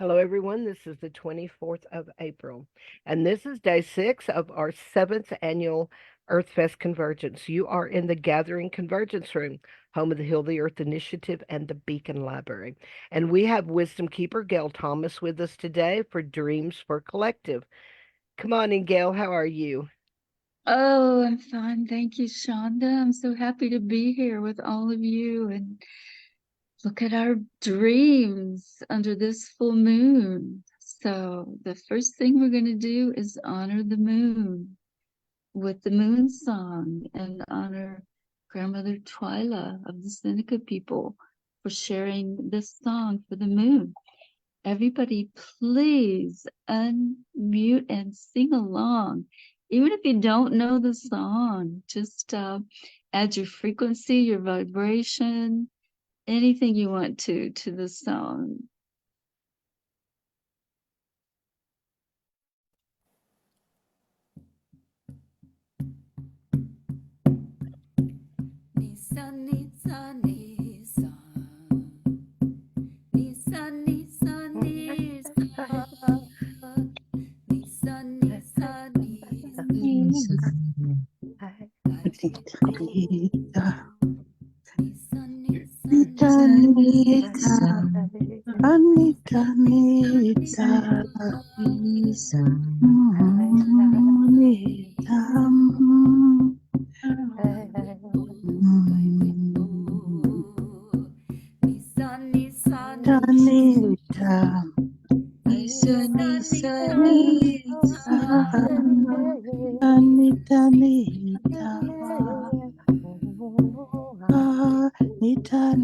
Hello, everyone. This is the 24th of April, and this is day 6 of our 7th annual Earthfest Convergence. You are in the Gathering Convergence Room, home of the Heal the Earth Initiative and the Beacon Library. And we have Wisdom Keeper Gail Thomas with us today for Dreams for Collective. Come on in, Gail. How are you? Oh, I'm fine. Thank you, Shonda. I'm so happy to be here with all of you and look at our dreams under this full moon. So, the first thing we're going to do is honor the moon with the moon song and honor Grandmother Twyla of the Seneca people for sharing this song for the moon. Everybody, please unmute and sing along. Even if you don't know the song, just add your frequency, your vibration, anything you want to the song. Nisa, nisa, nisa. Nisa, nisa, nisa. Nisa, nisa, nisa. Anita, Anita,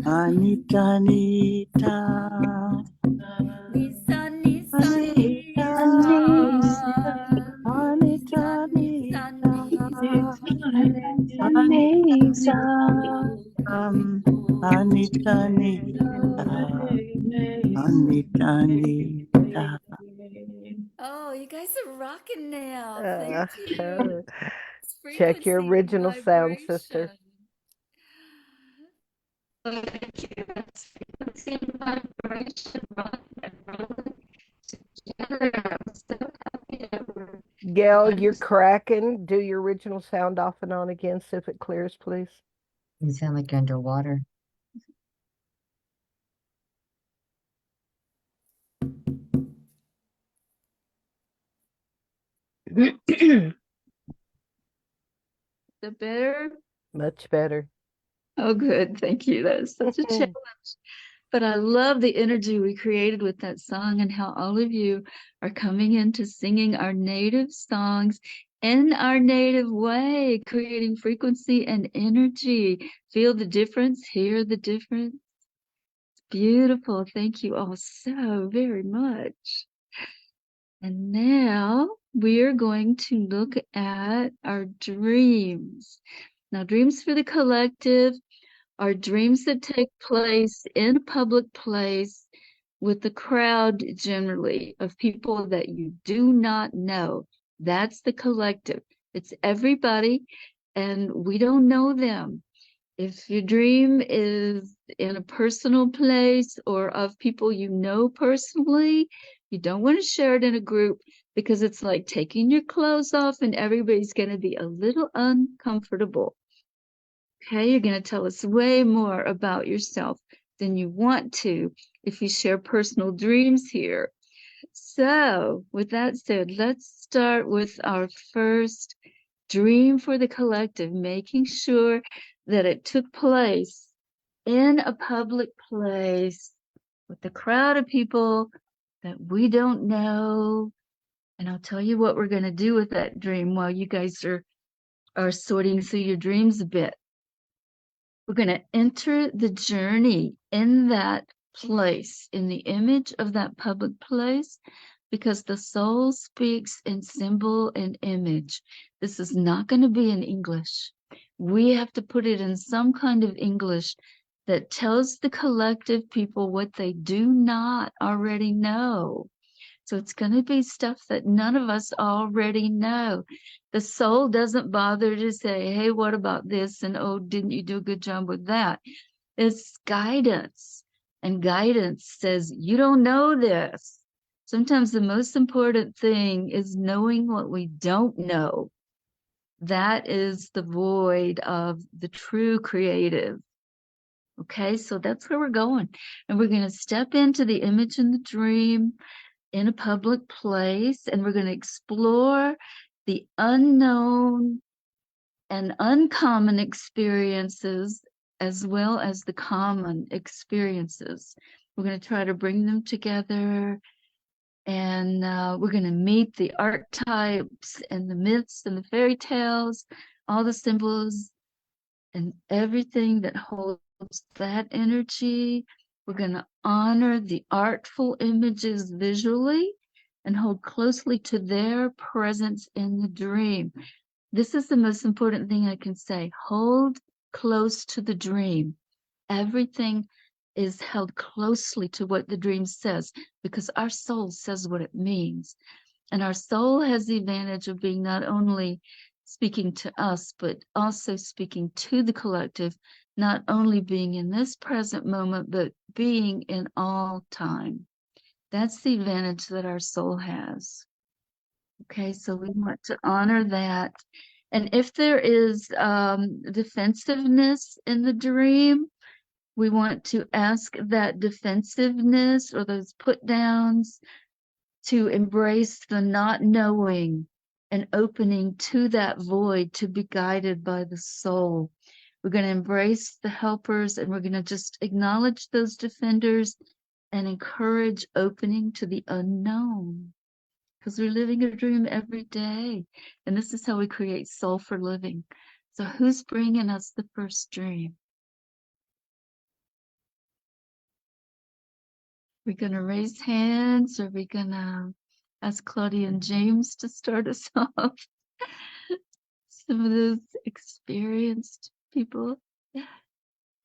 Nisa, Oh, you guys are rocking now. Thank you. It's Check your frequency and original sound, sister. vibration. Thank you. That's frequency and vibration together. I'm so happy that we're Gail, one. you're cracking. Do your original sound off and on again. See if it clears, please. You sound like you're underwater. The better. Much better. Oh, good. Thank you. That is such a challenge. But I love the energy we created with that song and how all of you are coming into singing our native songs in our native way, creating frequency and energy. Feel the difference, hear the difference. Beautiful. Thank you all so very much. And now we're going to look at our dreams. Now, dreams for the collective are dreams that take place in a public place with the crowd generally of people that you do not know. That's the collective. It's everybody, and we don't know them. If your dream is in a personal place or of people you know personally, You don't want to share it in a group because it's like taking your clothes off and everybody's going to be a little uncomfortable. Okay, you're going to tell us way more about yourself than you want to if you share personal dreams here. So, with that said, let's start with our first dream for the collective, making sure that it took place in a public place with a crowd of people that we don't know. And I'll tell you what we're going to do with that dream while you guys are sorting through your dreams a bit. We're going to enter the journey in that place, in the image of that public place, because the soul speaks in symbol and image. This is not going to be in English. We have to put it in some kind of English that tells the collective people what they do not already know. So it's going to be stuff that none of us already know. The soul doesn't bother to say, hey, what about this? And, oh, didn't you do a good job with that? It's guidance. And guidance says, you don't know this. Sometimes the most important thing is knowing what we don't know. That is the void of the true creative. Okay, so that's where we're going. And we're going to step into the image in the dream in a public place, and we're going to explore the unknown and uncommon experiences as well as the common experiences. We're going to try to bring them together, and we're going to meet the archetypes and the myths and the fairy tales, all the symbols and everything that holds that energy. We're going to honor the artful images visually and hold closely to their presence in the dream. This is the most important thing I can say. Hold close to the dream. Everything is held closely to what the dream says because our soul says what it means. And our soul has the advantage of being not only speaking to us, but also speaking to the collective, not only being in this present moment, but being in all time. That's the advantage that our soul has. Okay, so we want to honor that. And if there is defensiveness in the dream, we want to ask that defensiveness or those put downs to embrace the not knowing and opening to that void to be guided by the soul. We're going to embrace the helpers and we're going to just acknowledge those defenders and encourage opening to the unknown because we're living a dream every day. And this is how we create soul for living. So who's bringing us the first dream? We're going to raise hands, or we're going to ask Claudia and James to start us off. Some of those experienced people.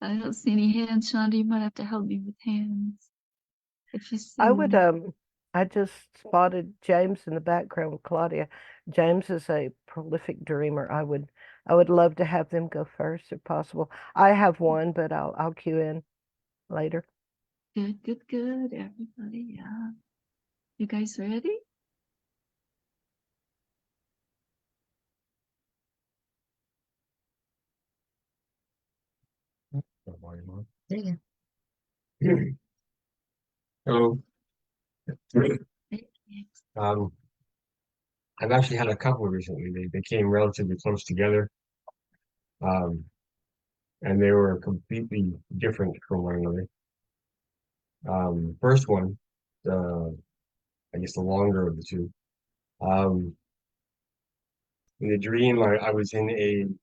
I don't see any hands. Shonda, you might have to help me with hands. If you see I would, one. I just spotted James in the background with Claudia. James is a prolific dreamer. I would love to have them go first if possible. I have one, but I'll cue in later. Good, good, good, everybody. Yeah. You guys ready? Yeah. Hello. Thanks. I've actually had a couple recently. They came relatively close together, and they were completely different from one another. First one, I guess the longer of the two. In the dream, I was in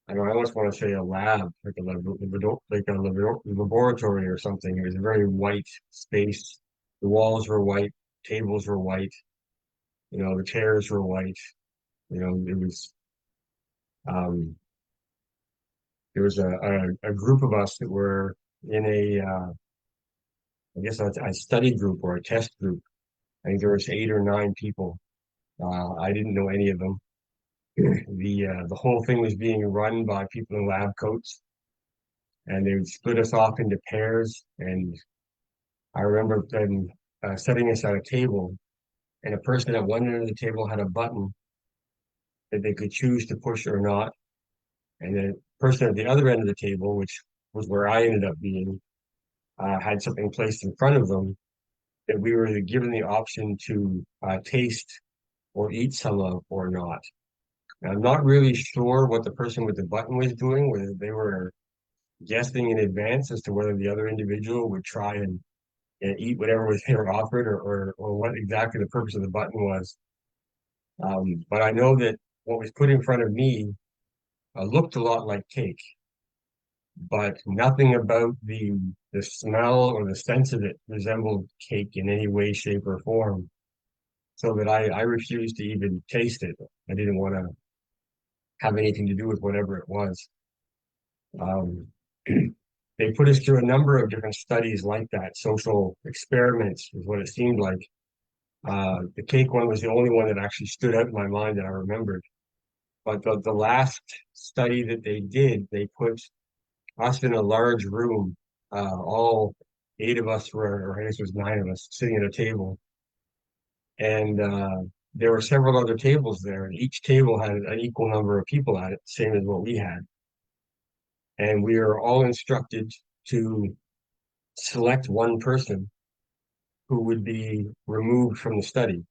I almost want to say a lab, like a laboratory or something. It was a very white space. The walls were white, tables were white, the chairs were white. It was there was a group of us that were in I guess a study group or a test group. I think there was 8 or 9 people. I didn't know any of them. The whole thing was being run by people in lab coats, and they would split us off into pairs. And I remember then setting us at a table, and a person at one end of the table had a button that they could choose to push or not. And the person at the other end of the table, which was where I ended up being, had something placed in front of them that we were given the option to taste or eat some of or not. And I'm not really sure what the person with the button was doing, whether they were guessing in advance as to whether the other individual would try and eat whatever was they were offered, or what exactly the purpose of the button was. But I know that what was put in front of me looked a lot like cake, but nothing about the smell or the sense of it resembled cake in any way, shape, or form. So that I refused to even taste it. I didn't want to have anything to do with whatever it was. They put us through a number of different studies like that, social experiments is what it seemed like. The cake one was the only one that actually stood out in my mind that I remembered. But the last study that they did, they put us in a large room, all 8 of us were, or I guess it was 9 of us, sitting at a table. And there were several other tables there, and each table had an equal number of people at it, same as what we had. And we were all instructed to select one person who would be removed from the study.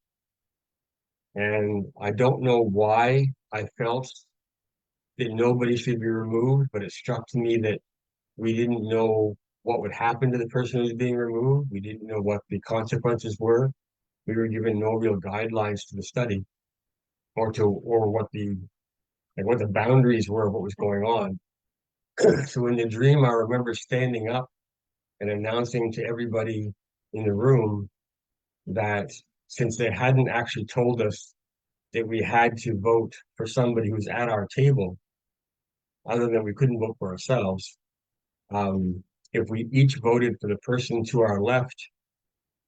And I don't know why I felt that nobody should be removed, but it struck me that we didn't know what would happen to the person who was being removed. We didn't know what the consequences were. We were given no real guidelines to the study, or what the boundaries were of what was going on. So in the dream, I remember standing up and announcing to everybody in the room that since they hadn't actually told us that we had to vote for somebody who's at our table, other than we couldn't vote for ourselves, if we each voted for the person to our left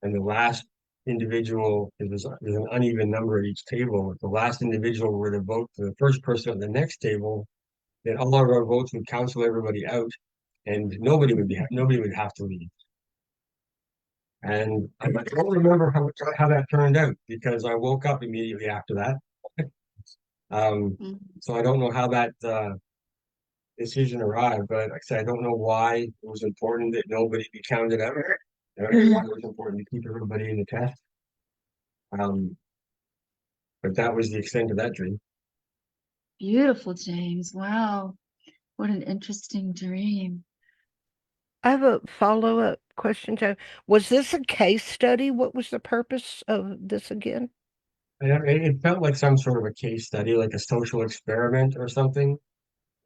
and the last individual, there's an uneven number at each table, if the last individual were to vote for the first person at the next table, then all of our votes would cancel everybody out, and nobody would have to leave. And I don't remember how that turned out, because I woke up immediately after that. So I don't know how that decision arrived, but like I said, I don't know why it was important that nobody be counted out. It was important to keep everybody in the test. But that was the extent of that dream. Beautiful, James. Wow. What an interesting dream. I have a follow-up question, Joe. Was this a case study? What was the purpose of this again? It felt like some sort of a case study, like a social experiment or something.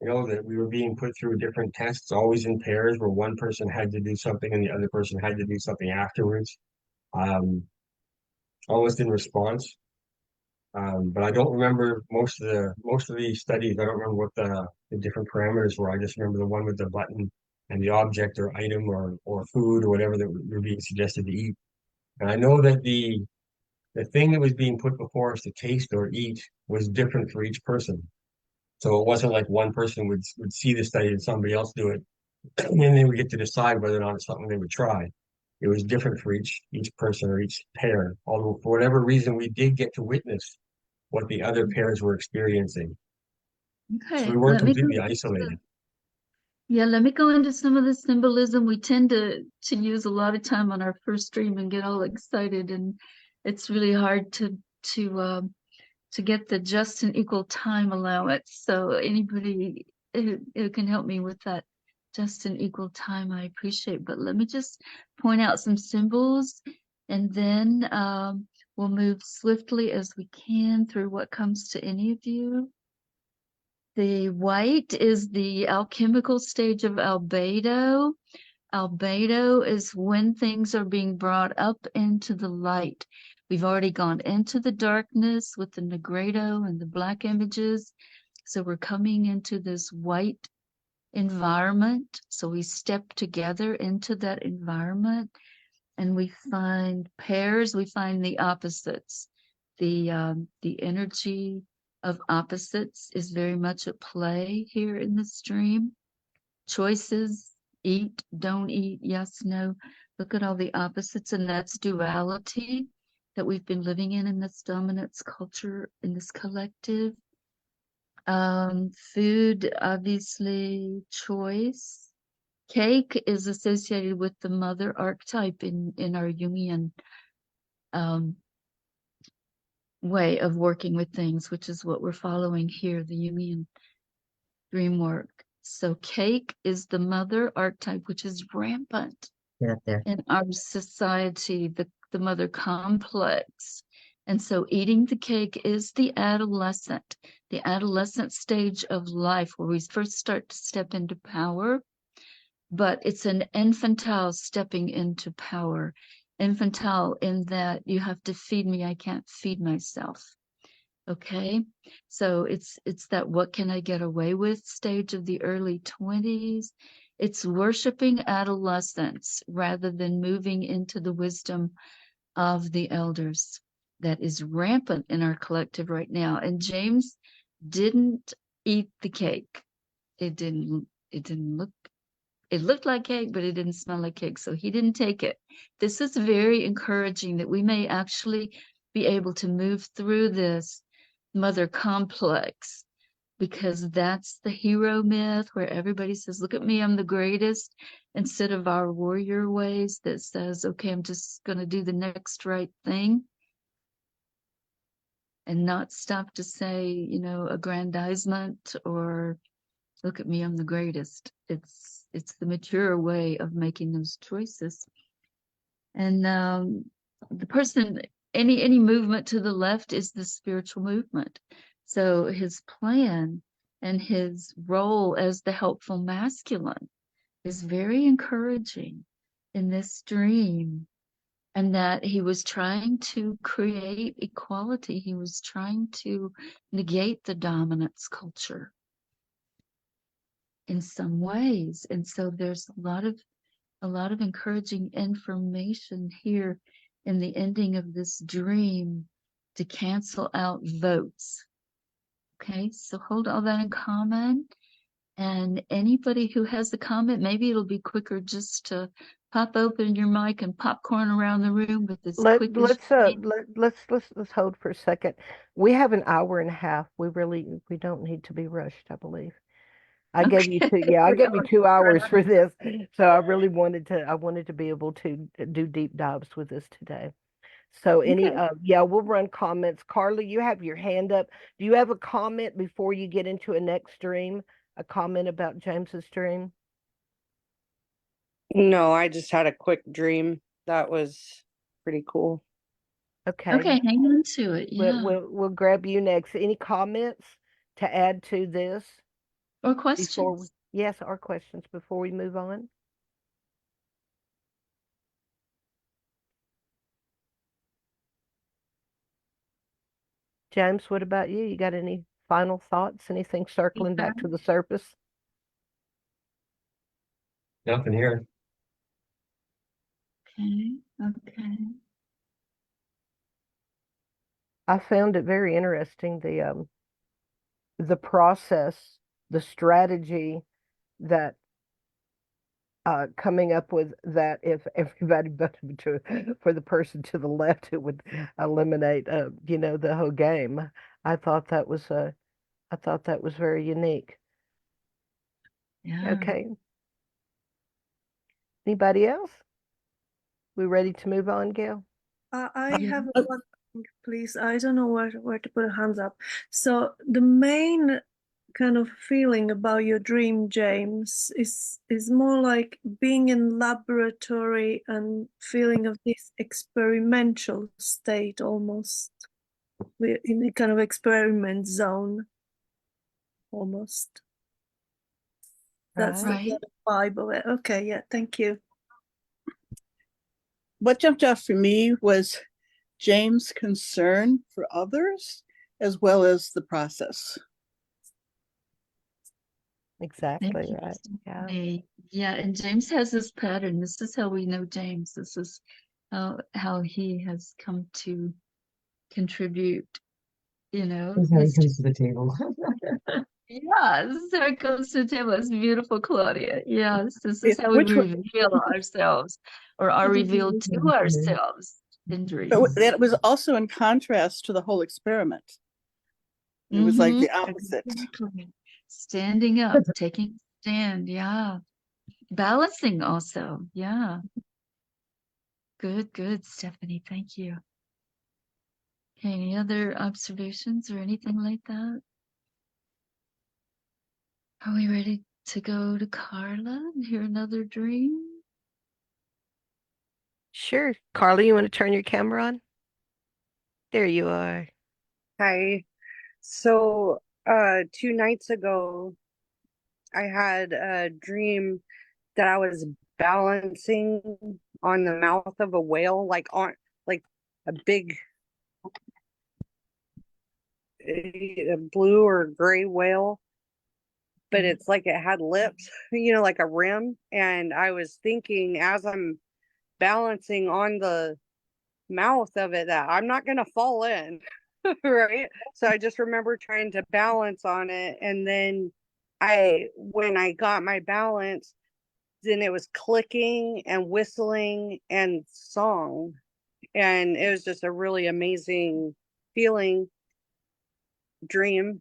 That we were being put through different tests, always in pairs, where one person had to do something and the other person had to do something afterwards, almost in response. But I don't remember most of the studies. I don't remember what the different parameters were. I just remember the one with the button and the object or item or food or whatever that we were being suggested to eat. And I know that the thing that was being put before us to taste or eat was different for each person. So it wasn't like one person would see the study and somebody else do it, and then they would get to decide whether or not it's something they would try. It was different for each person or each pair. Although for whatever reason, we did get to witness what the other pairs were experiencing. Okay, So we weren't completely isolated. Let me go into some of the symbolism. We tend to use a lot of time on our first dream and get all excited, and it's really hard to get the just and equal time allowance. So anybody who can help me with that just and equal time, I appreciate. But let me just point out some symbols, and then we'll move swiftly as we can through what comes to any of you. The white is the alchemical stage of albedo. Albedo is when things are being brought up into the light. We've already gone into the darkness with the negredo and the black images. So we're coming into this white environment. So we step together into that environment, and we find pairs, we find the opposites. The energy of opposites is very much at play here in this dream. Choices, eat, don't eat, yes, no. Look at all the opposites, and that's duality that we've been living in this dominance culture, in this collective. Food, obviously, choice. Cake is associated with the mother archetype in our Jungian way of working with things, which is what we're following here, the Jungian dreamwork. So cake is the mother archetype, which is rampant in our society, the mother complex. And so eating the cake is the adolescent stage of life where we first start to step into power, but it's an infantile stepping into power. Infantile in that you have to feed me, I can't feed myself. Okay, so it's that what can I get away with stage of the early 20s. It's worshiping adolescence rather than moving into the wisdom of the elders. That is rampant in our collective right now. And James didn't eat the cake. It looked like cake, but it didn't smell like cake, so he didn't take it. This is very encouraging that we may actually be able to move through this mother complex, because that's the hero myth where everybody says, look at me, I'm the greatest, instead of our warrior ways that says, okay, I'm just going to do the next right thing and not stop to say, aggrandizement or look at me, I'm the greatest. It's the mature way of making those choices. And the person, any movement to the left is the spiritual movement. So his plan and his role as the helpful masculine is very encouraging in this dream, and that he was trying to create equality. He was trying to negate the dominance culture in some ways. And so there's a lot of encouraging information here in the ending of this dream to cancel out votes. Okay, so hold all that in common. And anybody who has a comment, maybe it'll be quicker just to pop open your mic and popcorn around the room with as quick as let's hold for a second. We have an hour and a half. We don't need to be rushed, I believe. I gave you 2 hours for this. So I really wanted to be able to do deep dives with this today. So we'll run comments. Carly, you have your hand up. Do you have a comment before you get into a next dream? A comment about James's dream? No, I just had a quick dream. That was pretty cool. Okay. Okay, hang on to it. Yeah. We'll grab you next. Any comments to add to this? Or questions? Yes, or questions before we move on. James, what about you? You got any final thoughts? Anything circling back to the surface? Nothing here. Okay. I found it very interesting, the process, the strategy that coming up with that if everybody voted for the person to the left, it would eliminate the whole game. I thought that was very unique. Yeah. Okay. Anybody else? We ready to move on, Gail? I have one thing, please. I don't know where to put a hands up. So the main kind of feeling about your dream, James, is more like being in laboratory and feeling of this experimental state almost. We're in a kind of experiment zone almost. That's Right. the vibe of it. Okay, yeah, thank you. What jumped out for me was James' concern for others as well as the process. Exactly right. Yeah. Yeah, and James has this pattern. This is how we know James. This is how he has come to contribute, That's how he comes to the table. Yes, there comes to table. It's beautiful, Claudia. Yes, this is how we Which was, reveal ourselves or are revealed to ourselves in dreams. that was also in contrast to the whole experiment. It was like the opposite. Exactly. Standing up, taking a stand. Yeah. Balancing also. Yeah. Good, good, Stephanie. Thank you. Okay, any other observations or anything like that? Are we ready to go to Carla and hear another dream? Sure. Carla, you want to turn your camera on? There you are. Hi. So, 2 nights ago, I had a dream that I was balancing on the mouth of a whale, like a big a blue or gray whale, but it's like it had lips, like a rim. And I was thinking as I'm balancing on the mouth of it that I'm not gonna fall in. Right. So I just remember trying to balance on it. And then when I got my balance, then it was clicking and whistling and song. And it was just a really amazing feeling, dream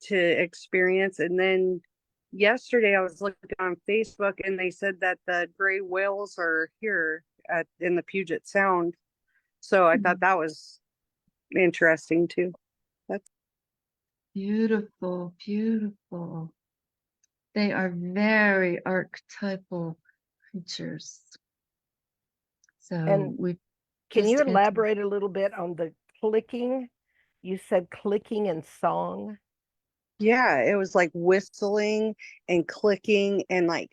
to experience. And then yesterday I was looking on Facebook and they said that the gray whales are here in the Puget Sound. So I thought that was interesting too. That's Beautiful, beautiful. They are very archetypal creatures. So And we can you just elaborate a little bit on the clicking? You said clicking and song. Yeah, it was like whistling and clicking and like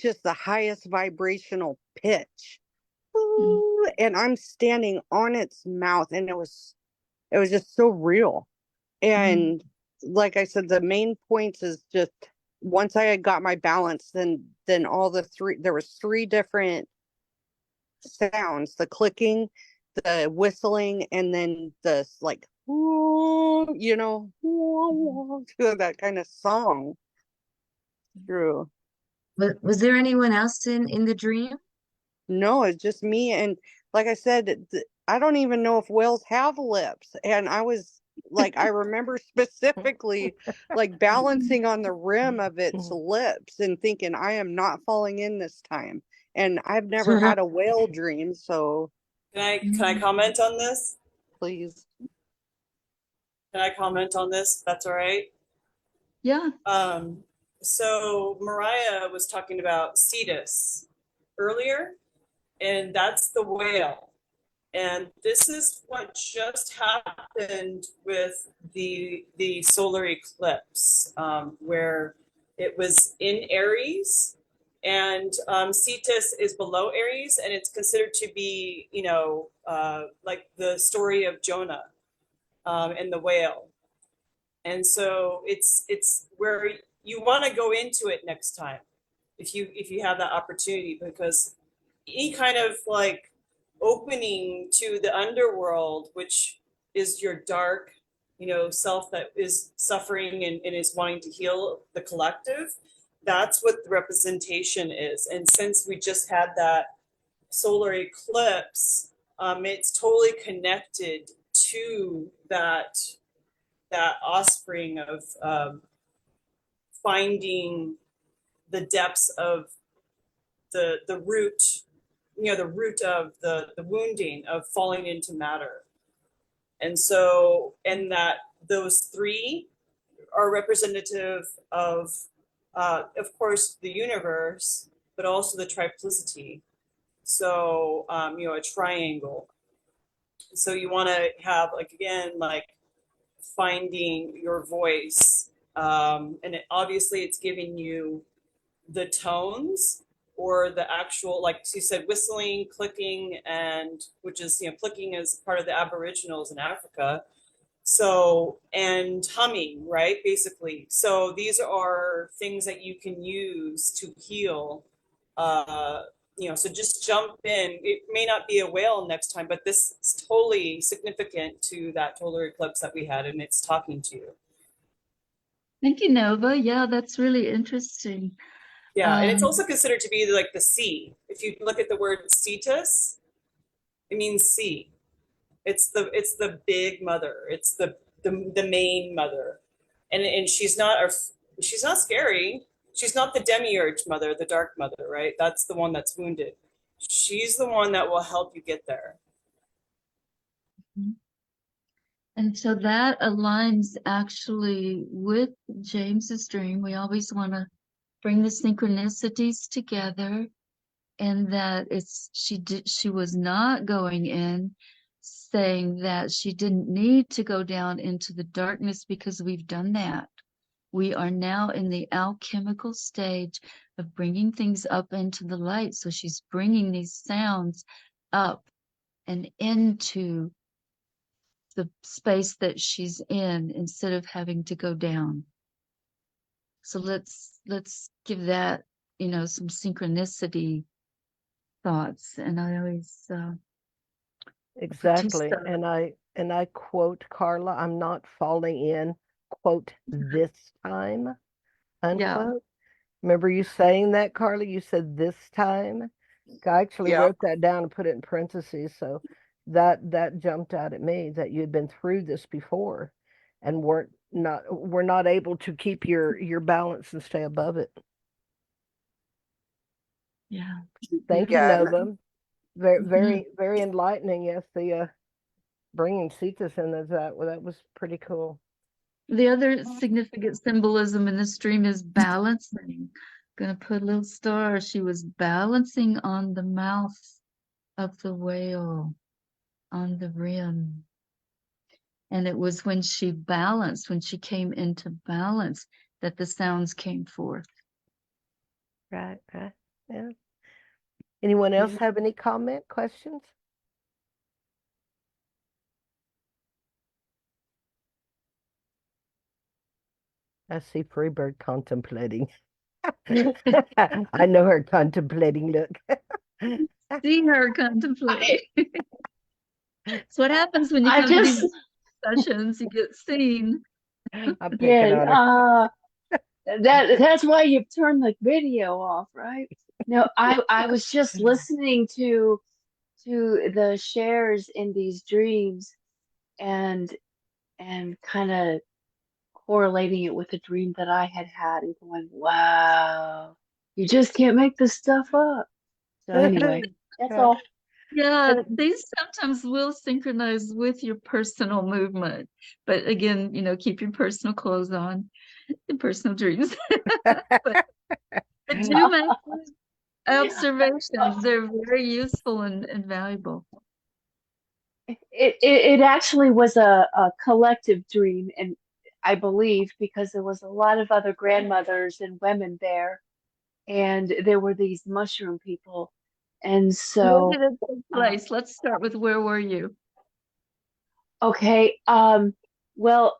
just the highest vibrational pitch. Ooh, and I'm standing on its mouth and it was just so real. And like I said, the main points is just once I had got my balance, then all there was three different sounds: the clicking, the whistling, and then the like that kind of song through. Was there anyone else in the dream? No, it's just me. And like I said, I don't even know if whales have lips. And I was like, I remember specifically like balancing on the rim of its lips and thinking, I am not falling in this time. And I've never had a whale dream, so Can I comment on this? please. Can I comment on this? That's all right. Yeah. So Mariah was talking about Cetus earlier, and that's the whale. And this is what just happened with the solar eclipse, where it was in Aries, and Cetus is below Aries, and it's considered to be, like the story of Jonah and the whale. And so it's where you want to go into it next time if you have that opportunity, because any kind of like opening to the underworld, which is your dark self that is suffering and is wanting to heal the collective, that's what the representation is. And since we just had that solar eclipse, it's totally connected to that offspring of finding the depths of the root, the root of the wounding of falling into matter. And so, and that those three are representative of course, the universe, but also the triplicity. So, a triangle. So you want to have, like, again, like finding your voice. And obviously it's giving you the tones or the actual, like you said, whistling, clicking, and which is, clicking is part of the Aboriginals in Africa. So, and humming, right? Basically. So these are things that you can use to heal. So just jump in. It may not be a whale next time, but this is totally significant to that solar eclipse that we had, and it's talking to you. Thank you, Nova. Yeah, that's really interesting. Yeah, and it's also considered to be like the sea. If you look at the word cetus, it means sea. It's the big mother. It's the main mother, and she's not scary. She's not the demiurge mother, the dark mother, right? That's the one that's wounded. She's the one that will help you get there. And so that aligns actually with James's dream. We always want to bring the synchronicities together, and that she was not going in saying that she didn't need to go down into the darkness, because we've done that. We are now in the alchemical stage of bringing things up into the light. So she's bringing these sounds up and into the space that she's in, instead of having to go down. So let's give that, some synchronicity thoughts. And I always Exactly. And I quote Carla, I'm not falling in, quote, this time, unquote. Yeah. Remember you saying that, Carla? You said this time. I actually Yeah. wrote that down and put it in parentheses. So that jumped out at me, that you had been through this before and were not able to keep your balance and stay above it. Yeah. Thank you, Yeah, Nova. Very, very enlightening. Yes, the bringing Cetus in as that was pretty cool. The other significant symbolism in this dream is balancing. Gonna put a little star. She was balancing on the mouth of the whale, on the rim. And it was when she balanced, when she came into balance, that the sounds came forth. Right. Yeah. Anyone else have any comment, questions? I see Freebird contemplating. I know her contemplating look. See her contemplate. It's what happens when you come to these sessions. You get seen. I'm picking on her. That's why you turn the video off, right? No, I was just listening to the shares in these dreams, and kind of correlating it with a dream that I had and going, wow, you just can't make this stuff up. So anyway, that's all. Yeah, these sometimes will synchronize with your personal movement. But again, keep your personal clothes on, your personal dreams. But do make observations. They're very useful and valuable. It actually was a collective dream, and I believe because there was a lot of other grandmothers and women there, and there were these mushroom people. And so where did it take place? Let's start with, where were you? Okay, well,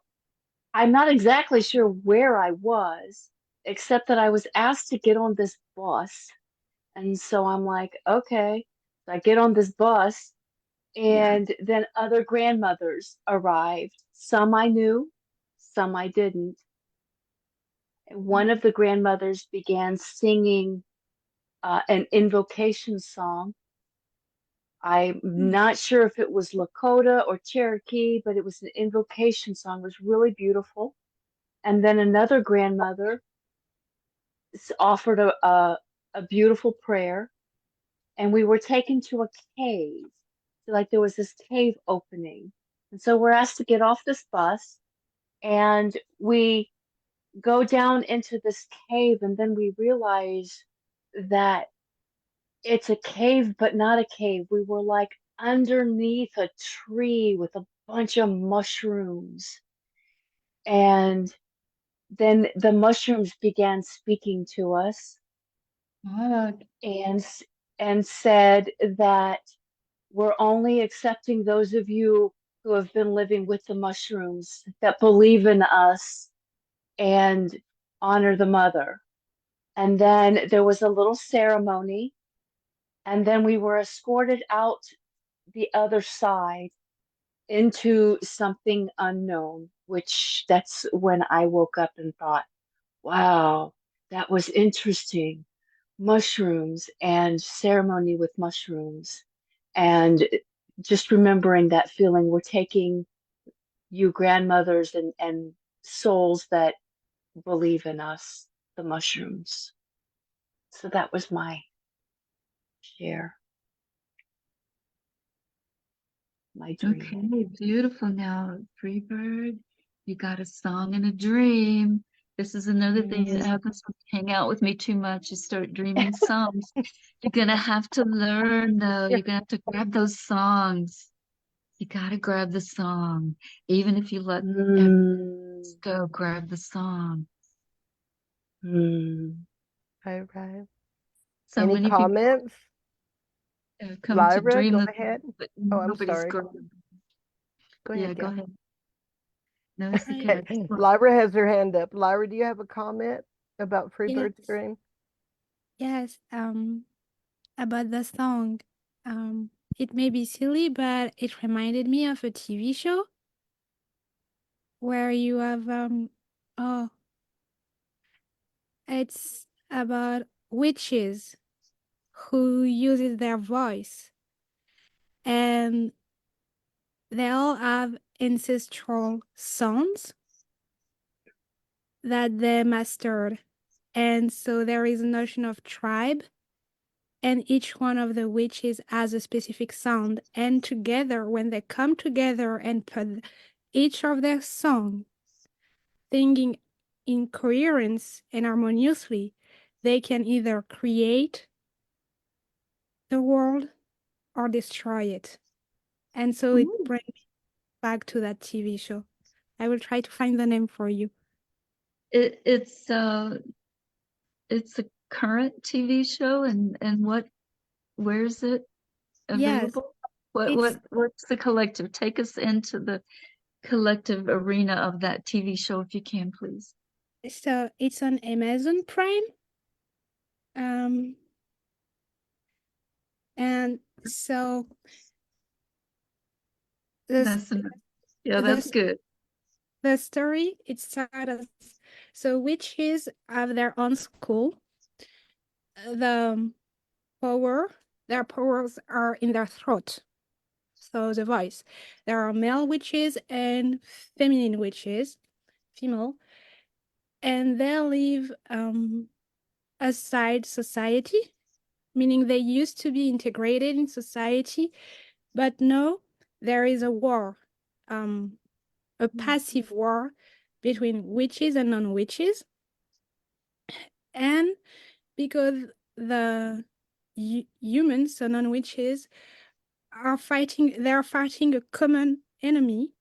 I'm not exactly sure where I was, except that I was asked to get on this bus. And so I'm like, okay. So I get on this bus, and then other grandmothers arrived. Some I knew, some I didn't. And one of the grandmothers began singing an invocation song. I'm not sure if it was Lakota or Cherokee, but it was an invocation song. It was really beautiful. And then another grandmother offered a beautiful prayer, and we were taken to a cave. So, like, there was this cave opening. And so we're asked to get off this bus, and we go down into this cave, and then we realize that it's a cave, but not a cave. We were like underneath a tree with a bunch of mushrooms. And then the mushrooms began speaking to us, and said that we're only accepting those of you who have been living with the mushrooms, that believe in us and honor the mother. And then there was a little ceremony, and then we were escorted out the other side. into something unknown, which that's when I woke up and thought, wow, that was interesting. Mushrooms and ceremony with mushrooms. And just remembering that feeling, we're taking you grandmothers and souls that believe in us, the mushrooms. So that was my share, my dream. Okay, beautiful. Now, Freebird, you got a song and a dream. This is another thing that happens when you hang out with me too much. You start dreaming songs. You're gonna have to learn, though. You're gonna have to grab those songs. You gotta grab the song, even if you let everything go. Grab the song. All right. So Any many people comments? come to Lyra, dream go the ahead. but Oh, I'm nobody's sorry. grabbing. Go Yeah, ahead, go yeah. ahead. No, it's Okay. good. Lyra has her hand up. Lyra, do you have a comment about Freebird's Yes, dream? yes. About the song. It may be silly, but it reminded me of a TV show where you have oh, it's about witches who uses their voice, and they all have ancestral sounds that they mastered. And so there is a notion of tribe, and each one of the witches has a specific sound. And together, when they come together and put each of their song singing in coherence and harmoniously, they can either create the world or destroy it. And so it brings me back to that TV show. I will try to find the name for you. It's a current TV show, and where's it Yes, available? it's What's the collective? Take us into the collective arena of that TV show, if you can, please. so it's on Amazon Prime. And so That's the good. the story it started so witches have their own school. The their powers are in their throat. So the voice. There are male witches and feminine witches, female, and they live aside society, meaning they used to be integrated in society, but now there is a war, a passive war between witches and non-witches. And because the humans, so non-witches, they're fighting a common enemy,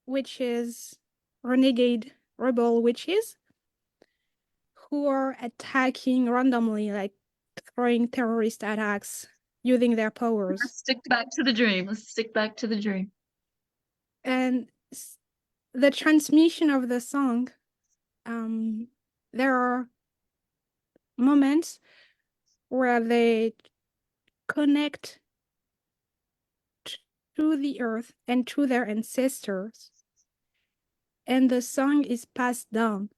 which is renegade rebel witches who are attacking randomly, like throwing terrorist attacks using their powers. Let's stick back to the dream. Let's stick back to the dream. And the transmission of the song, there are moments where they connect to the earth and to their ancestors, and the song is passed down.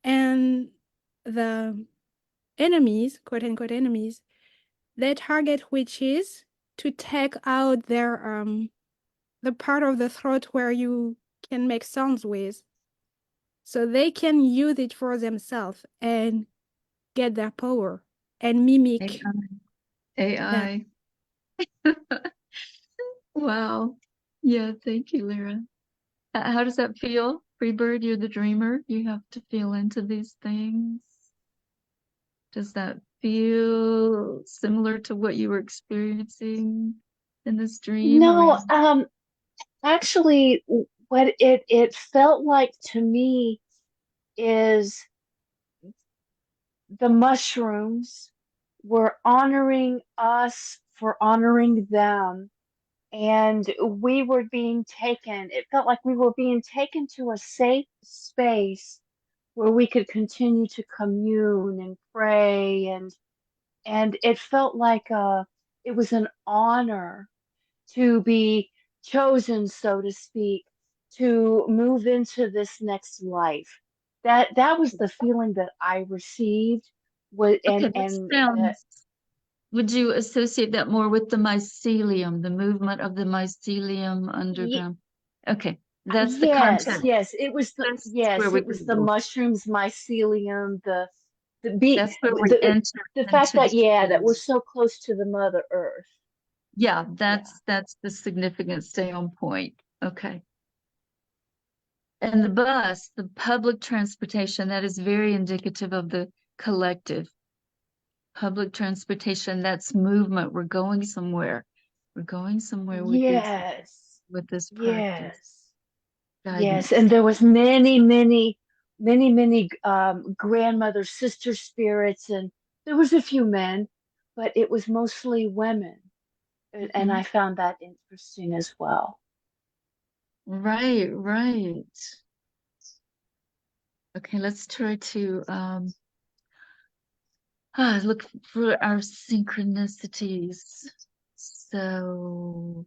And the enemies, quote unquote enemies, they target witches to take out their the part of the throat where you can make sounds with, so they can use it for themselves and get their power and mimic AI. Wow. Yeah, thank you, Lyra. How does that feel? Freebird, you're the dreamer. You have to feel into these things. Does that feel similar to what you were experiencing in this dream? No, actually, what it felt like to me is the mushrooms were honoring us for honoring them, and we were being taken. It felt like we were being taken to a safe space where we could continue to commune and pray, and it felt like it was an honor to be chosen, so to speak, to move into this next life. That was the feeling that I received. Was Okay, that and sounds. Would you associate that more with the mycelium, the movement of the mycelium underground? Okay, that's the yes, content. yes, it was the That's yes, where we it was the go. mushrooms, mycelium, the be That's where we the enter the fact into that the that we're space. so close to the Mother Earth. Yeah, that's the significant stay on point. Okay. And the bus, the public transportation, that is very indicative of the collective. Public transportation, that's movement. We're going somewhere. We're going somewhere with Yes, this practice. yes, yes. Guidance. And there was many grandmother, sister spirits, and there was a few men, but it was mostly women. And I found that interesting as well. Right, right. Okay, let's try to look for our synchronicities. So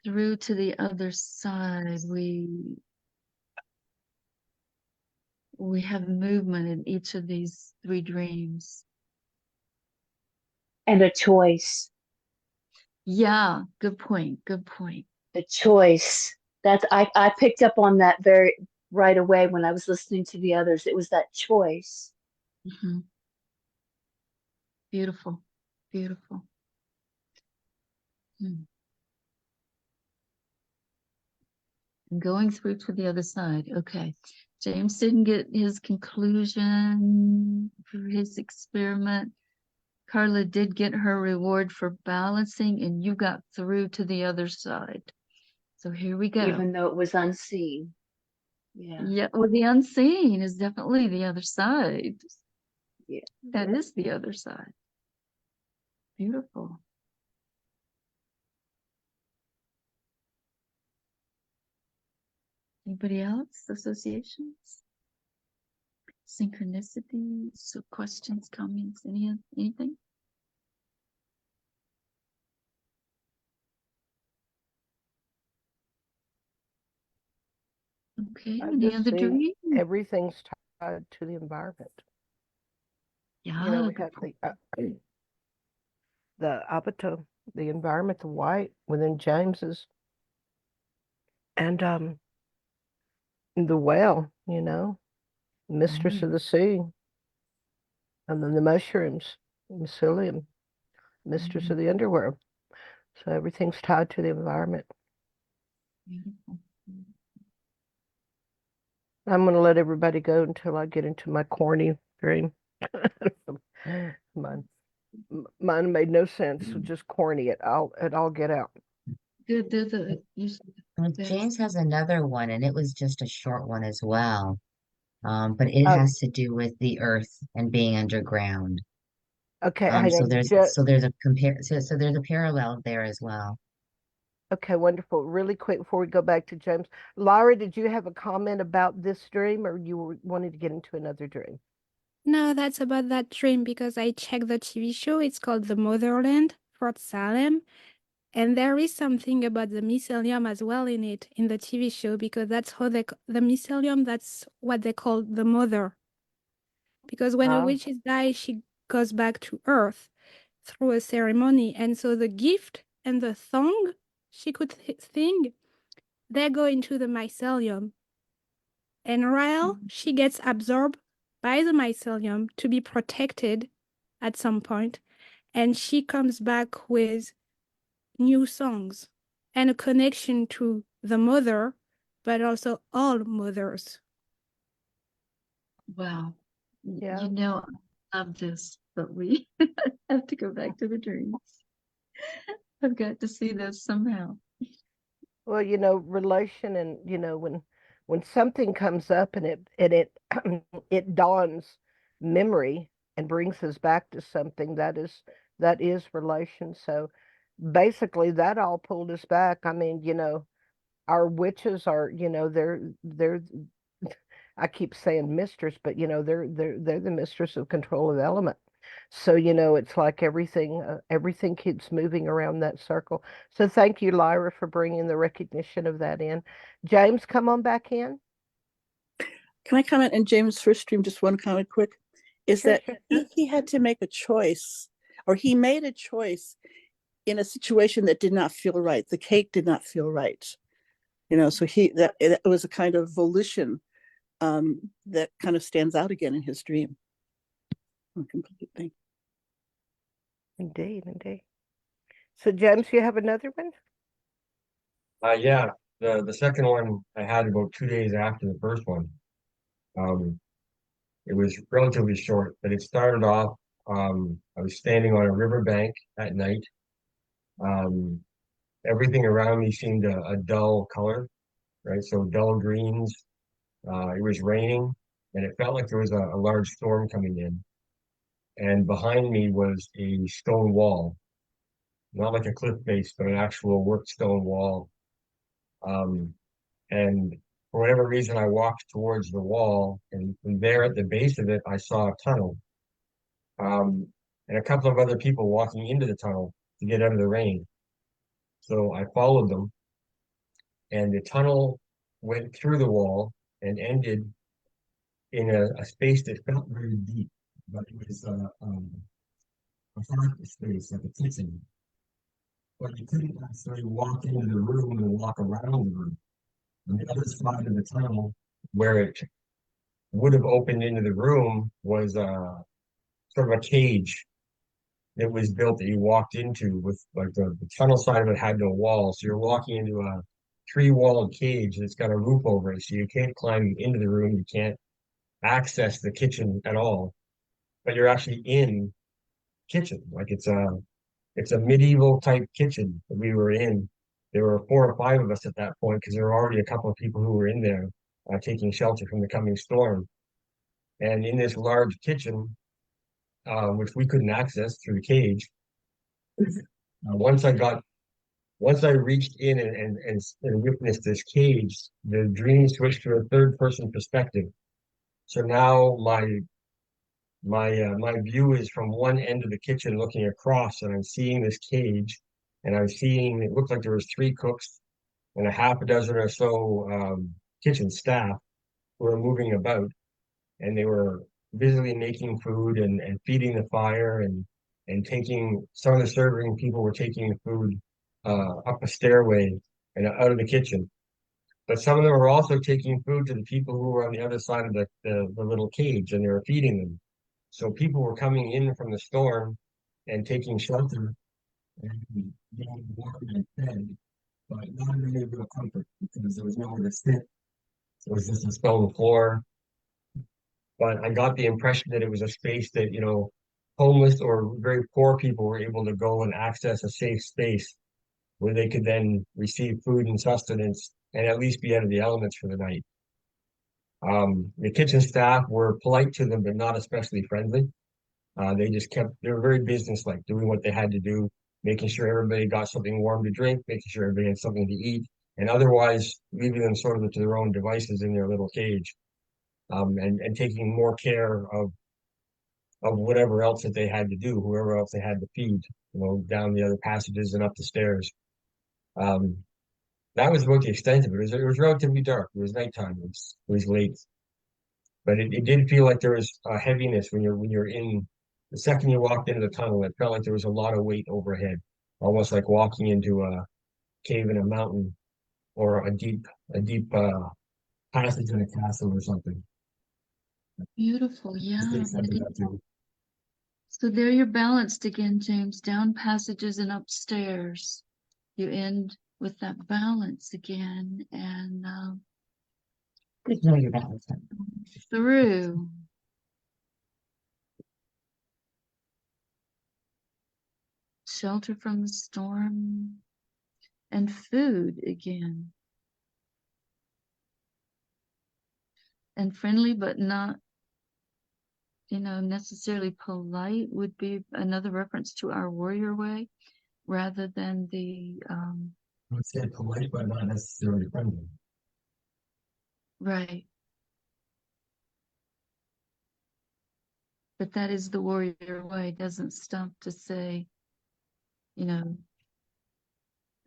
through to the other side, we have movement in each of these 3 dreams. And a choice. Yeah, good point. Good point. The choice. That I picked up on that very right away when I was listening to the others. It was that choice. Beautiful. Beautiful. And going through to the other side. Okay. James didn't get his conclusion for his experiment. Carla did get her reward for balancing, and you got through to the other side. So here we go. Even though it was unseen. Yeah. Yeah, well, the unseen is definitely the other side. Yeah. That is the other side. Beautiful. Anybody else? Associations? Synchronicities? So questions, comments, anything? Okay, I any just other see dreams? everything's tied to the environment. Yeah, You know, we have the abato, the environment, the white within James's, and the whale, you know, mistress of the sea, and then the mushrooms, mycelium, mistress of the underworld. So everything's tied to the environment. Beautiful. I'm going to let everybody go until I get into my corny dream. Mine made no sense. So just corny it. I'll get out. Good. James has another one, and it was just a short one as well. But it Oh, has to do with the earth and being underground. okay, hang So on. there's so there's a parallel there as well. Okay, wonderful. Really quick before we go back to James. Lyra, did you have a comment about this dream or you were wanting to get into another dream? No, that's about that dream because I checked the TV show. It's called The Motherland, Fort Salem. And there is something about the mycelium as well in it, in the TV show, because that's how the mycelium, that's what they call the mother. Because when a witch dies, she goes back to Earth through a ceremony. And so the gift and the song she could sing, they go into the mycelium. And Rael, she gets absorbed by the mycelium to be protected at some point, and she comes back with new songs and a connection to the mother, but also all mothers. Wow. Yeah. You know, I love this, but we have to go back to the dreams. I've got to see this somehow. Well, you know, relation and, you know, when something comes up and it it dawns memory and brings us back to something that is relation. So basically that all pulled us back. I mean, you know, our witches are, you know, they're I keep saying mistress, but you know, they're the mistress of control of element. So, it's like everything keeps moving around that circle. So thank you, Lyra, for bringing the recognition of that in. James, come on back in. Can I comment in James' first stream, just one comment quick? Is Sure, that sure. he had to make a choice, or he made a choice in a situation that did not feel right. The cake did not feel right. So it was a kind of volition that kind of stands out again in his dream. Completely. Indeed, indeed. So, James, you have another one? Yeah, the second one I had about 2 days after the first one. It was relatively short, but it started off. I was standing on a riverbank at night. Everything around me seemed a dull color, right? So dull greens. It was raining, and it felt like there was a large storm coming in. And behind me was a stone wall, not like a cliff face, but an actual worked stone wall. Um, and for whatever reason, I walked towards the wall, and there at the base of it, I saw a tunnel, and a couple of other people walking into the tunnel to get out of the rain. So I followed them, and the tunnel went through the wall and ended in a space that felt very deep, but it was a hard space, like a kitchen. But you couldn't actually walk into the room and walk around the room. On the other side of the tunnel, where it would have opened into the room, was sort of a cage that was built that you walked into with like the tunnel side of it had no walls. So you're walking into a three-walled cage that's got a roof over it. So you can't climb into the room, you can't access the kitchen at all, but you're actually in kitchen. Like it's a medieval type kitchen that we were in. There were 4 or 5 of us at that point because there were already a couple of people who were in there taking shelter from the coming storm. And in this large kitchen, which we couldn't access through the cage, once I reached in and witnessed this cage, the dream switched to a third person perspective. So now my view is from one end of the kitchen looking across, and I'm seeing this cage, and I'm seeing it looked like there was 3 cooks and a half a dozen or so kitchen staff who were moving about, and they were busily making food and feeding the fire and taking some of the serving people were taking the food up a stairway and out of the kitchen. But some of them were also taking food to the people who were on the other side of the little cage, and they were feeding them. So people were coming in from the storm and taking shelter and being warm and fed, but not in any real comfort because there was nowhere to sit. It was just a stone floor. But I got the impression that it was a space that, homeless or very poor people were able to go and access a safe space where they could then receive food and sustenance and at least be out of the elements for the night. The kitchen staff were polite to them, but not especially friendly. They were very businesslike, doing what they had to do, making sure everybody got something warm to drink, making sure everybody had something to eat, and otherwise leaving them sort of to their own devices in their little cage, and taking more care of whatever else that they had to do, whoever else they had to feed, down the other passages and up the stairs. That was about the extent of it. It was relatively dark. It was nighttime. It was late, but it did feel like there was a heaviness when you're in. The second you walked into the tunnel, it felt like there was a lot of weight overhead, almost like walking into a cave in a mountain or a deep passage in a castle or something. Beautiful, yeah. Something like that. So there you're balanced again, James. Down passages and upstairs. You end with that balance again, and Good to know you're balanced. through. Shelter from the storm and food again. And friendly, but not, necessarily polite would be another reference to our warrior way rather than the I would say polite, but not necessarily friendly. right. But that is the warrior way. Doesn't stop to say, you know,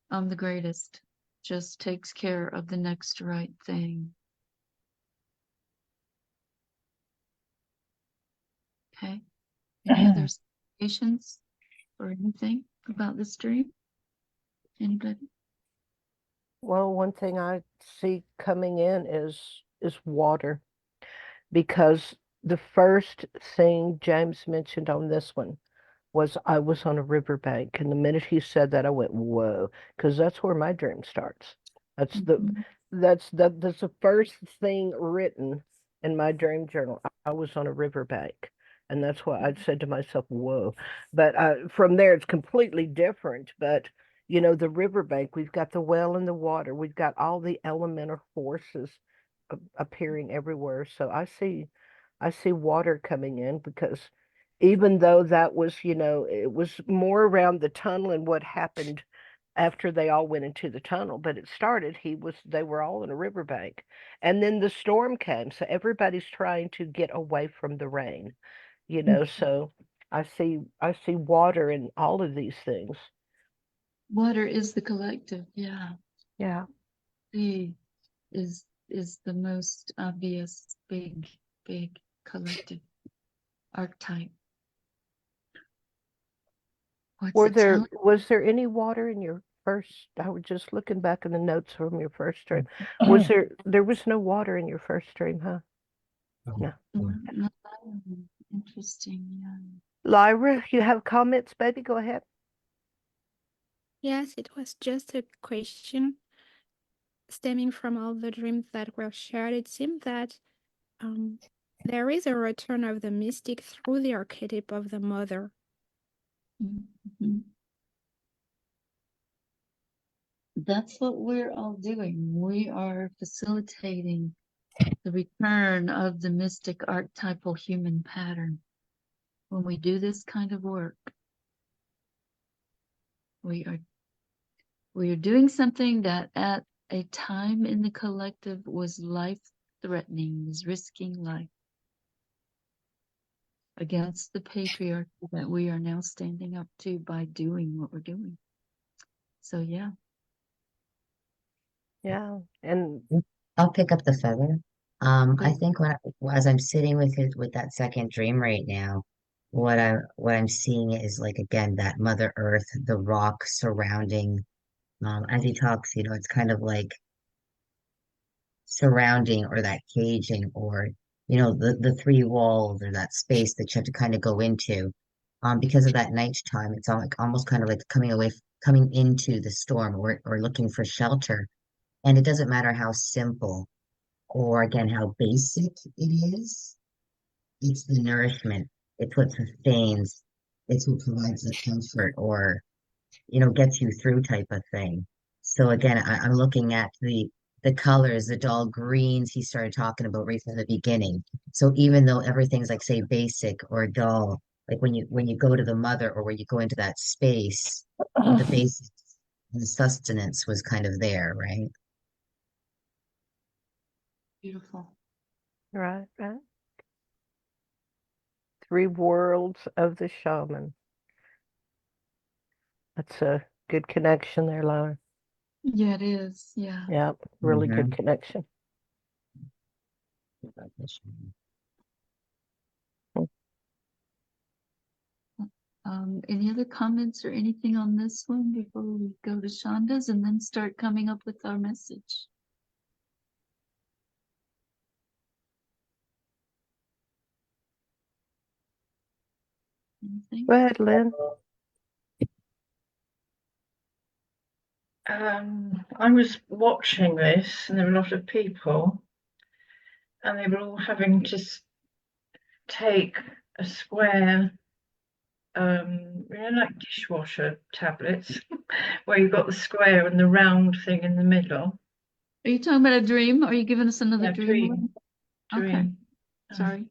I'm the greatest. Just takes care of the next right thing. Okay. Any other patients or anything about this dream? Anybody? Well, one thing I see coming in is water, because the first thing James mentioned on this one was I was on a riverbank, and the minute he said that, I went, whoa, because that's where my dream starts. That's that's the first thing written in my dream journal. I was on a riverbank, and that's why I said to myself, whoa. But from there, it's completely different. But you know, the riverbank, we've got the well and the water, we've got all the elemental forces appearing everywhere. So I see water coming in, because even though that was, you know, it was more around the tunnel and what happened after they all went into the tunnel, but it started, they were all in a riverbank. And then the storm came, so everybody's trying to get away from the rain, you know, so I see water in all of these things. Water is the collective, yeah. Yeah. Sea is the most obvious big collective archetype. Was there any water in your first? I was just looking back in the notes from your first dream. There was no water in your first dream, huh? No. Interesting, yeah. Lyra, you have comments, baby? Go ahead. Yes, it was just a question stemming from all the dreams that were shared. It seemed that there is a return of the mystic through the archetype of the mother. Mm-hmm. That's what we're all doing. We are facilitating the return of the mystic archetypal human pattern. When we do this kind of work, we are doing something that at a time in the collective was life-threatening, was risking life against the patriarchy that we are now standing up to by doing what we're doing. So yeah. Yeah, and I'll pick up the feather. I think as I'm sitting with it with that second dream right now, what I'm seeing is like again that Mother Earth, the rock surrounding. As he talks, you know, it's kind of like surrounding or that caging or you know the three walls or that space that you have to kind of go into. Because of that nighttime, it's like almost kind of like coming into the storm or looking for shelter. And it doesn't matter how simple or again how basic it is, it's the nourishment, it's what sustains, it's what provides the comfort or you know gets you through type of thing. So again, I'm looking at the colors, the dull greens he started talking about right from the beginning. So even though everything's like say basic or dull, like when you go to the mother or when you go into that space, the basics, the sustenance was kind of there, right? Beautiful. right. Three worlds of the shaman. That's a good connection there, Lyra. Yeah, it is. Yeah. Yeah, really good connection. Any other comments or anything on this one before we go to Shonda's and then start coming up with our message? Anything? Go ahead, Lynn. I was watching this, and there were a lot of people, and they were all having to take a square, you know, like dishwasher tablets, where you've got the square and the round thing in the middle. Are you talking about a dream? Or are you giving us another dream? Dream. Okay. Sorry.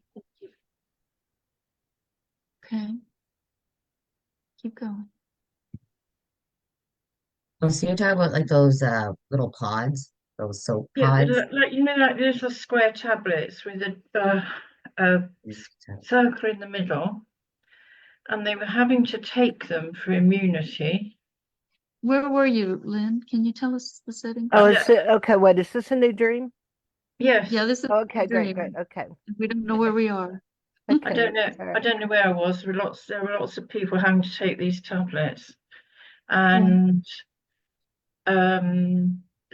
Okay. Keep going. So you're talking about like those little pods, those soap Yeah, pods. like you know, like little square tablets with a circle in the middle, and they were having to take them for immunity. Where were you, Lynn? Can you tell us the setting? Oh, okay. Wait, is this a new dream? Yes. Yeah, this is Okay, a dream. great. Okay. We don't know where we are. Okay. I don't know where I was. There were lots of people having to take these tablets, and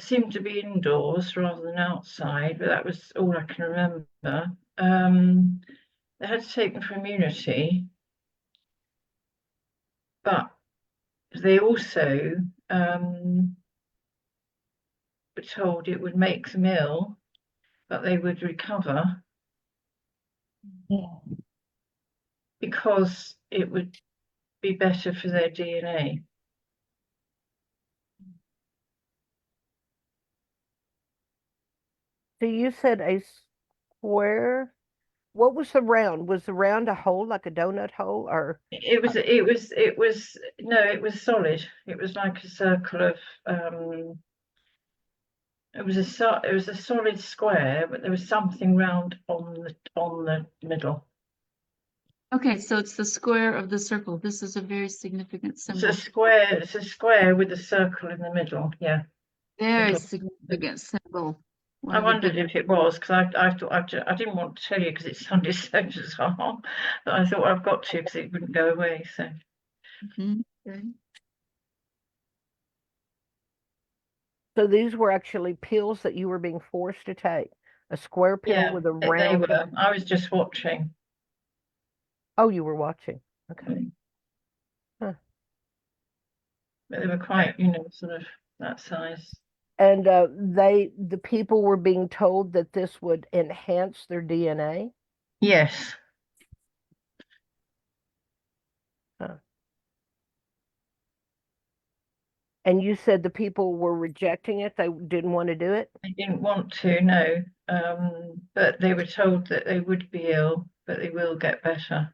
seemed to be indoors rather than outside, but that was all I can remember. They had to take them for immunity, but they also were told it would make them ill, but they would recover because it would be better for their DNA. So you said a square. What was the round? Was the round a hole, like a donut hole, or? It was no, it was solid. It was like a circle of it was a solid square, but there was something round on the middle. Okay, so it's the square of the circle. This is a very significant symbol. It's a square with a circle in the middle. Yeah. Very significant symbol. I wondered if it was, because I thought I didn't want to tell you because it sounded so bizarre, but I thought I've got to because it wouldn't go away. So. Okay. So these were actually pills that you were being forced to take. A square pill with a round. They were. I was just watching. Oh, you were watching. Okay. Huh. But they were quite, sort of that size. And the people were being told that this would enhance their DNA? Yes. Huh. And you said the people were rejecting it? They didn't want to do it? They didn't want to, no. But they were told that they would be ill, but they will get better.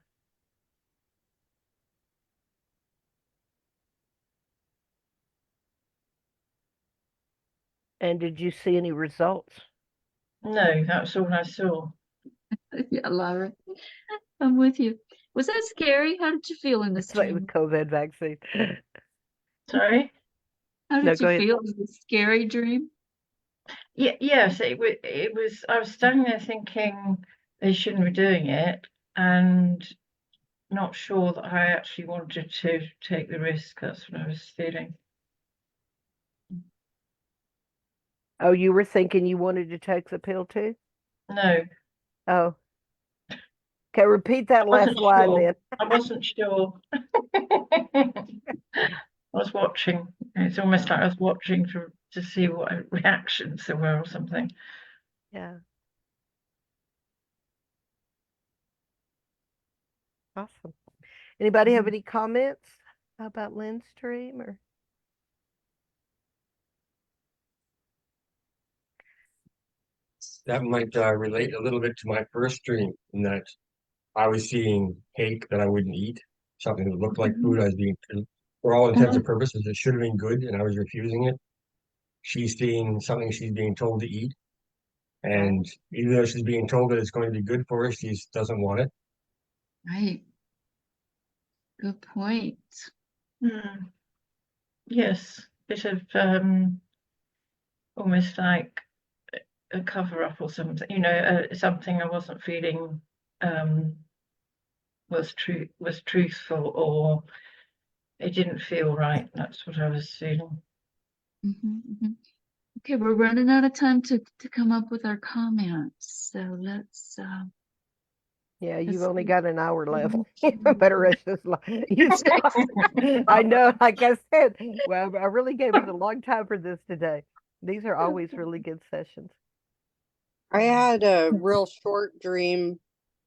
And did you see any results? No, that's all I saw. Yeah, Lyra, I'm with you. Was that scary? How did you feel in this dream? Like the COVID vaccine. Sorry? How did you feel? Was it a scary dream? Yes, it was. I was standing there thinking they shouldn't be doing it, and not sure that I actually wanted to take the risk. That's what I was feeling. Oh, you were thinking you wanted to take the pill too? No. Oh. Okay, repeat that last line then. I wasn't sure. I was watching. It's almost like I was watching to see what reactions there were or something. Yeah. Awesome. Anybody have any comments about Lynn's dream or? That might relate a little bit to my first dream, in that I was seeing cake that I wouldn't eat, something that looked like food. I was being, for all intents and purposes, it should have been good, and I was refusing it. She's seeing something she's being told to eat, and even though she's being told that it's going to be good for her, she doesn't want it. Right. Good point. Yes, bit of almost like a cover up or something. Something I wasn't feeling was truthful, or it didn't feel right. That's what I was feeling. Okay, we're running out of time to come up with our comments, so let's. Yeah, you've only got an hour left. Better rush this life. I know, like I said, well, I really gave it a long time for this today. These are always really good sessions. I had a real short dream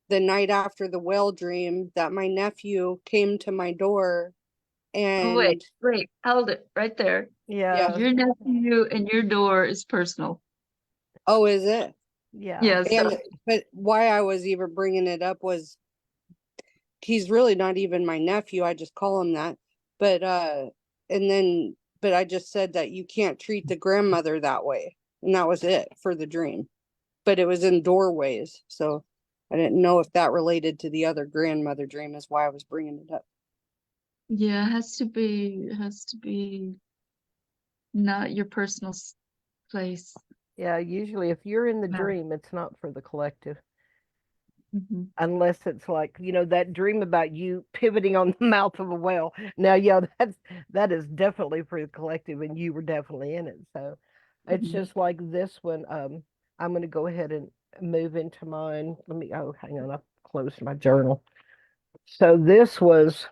the night after the whale dream that my nephew came to my door and wait, hold it right there. Yeah. Your nephew and your door is personal. Oh, is it? Yeah. Yes. But why I was even bringing it up was he's really not even my nephew. I just call him that. But I just said that you can't treat the grandmother that way. And that was it for the dream. But it was in doorways. So I didn't know if that related to the other grandmother dream, is why I was bringing it up. Yeah, it has to be not your personal place. Yeah, usually if you're in the Yeah. dream, it's not for the collective. Mm-hmm. Unless it's like, that dream about you pivoting on the mouth of a whale. Now, yeah, that is definitely for the collective, and you were definitely in it. So it's just like this one. I'm going to go ahead and move into mine. Hang on, I closed my journal. So this was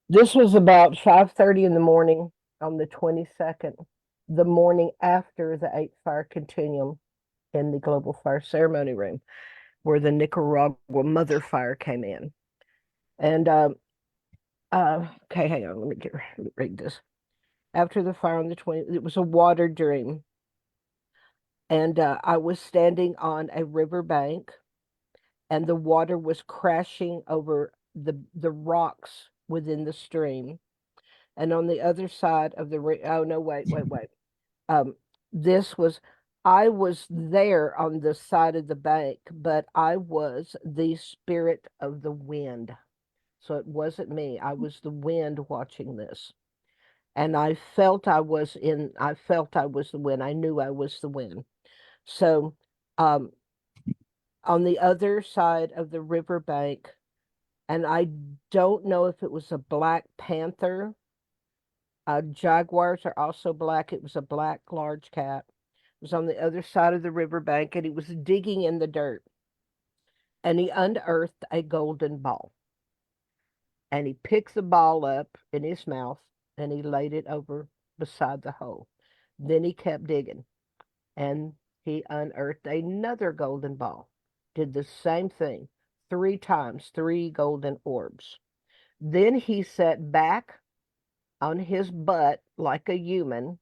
about 5:30 in the morning on the 22nd, the morning after the 8th fire continuum in the global fire ceremony room, where the Nicaragua mother fire came in. And okay, hang on, let me read this. After the fire on the 20th, it was a water dream. And I was standing on a river bank, and the water was crashing over the rocks within the stream. And on the other side of the oh no, wait. Um, this was I was there on the side of the bank, but I was the spirit of the wind. So it wasn't me. I was the wind watching this. And I felt I was the wind. I knew I was the wind. So um, on the other side of the riverbank, and I don't know if it was a black panther. Jaguars are also black. It was a black large cat. It was on the other side of the riverbank, and he was digging in the dirt. And he unearthed a golden ball. And he picked the ball up in his mouth, and he laid it over beside the hole. Then he kept digging, and he unearthed another golden ball. Did the same thing 3 times, 3 golden orbs. Then he sat back on his butt like a human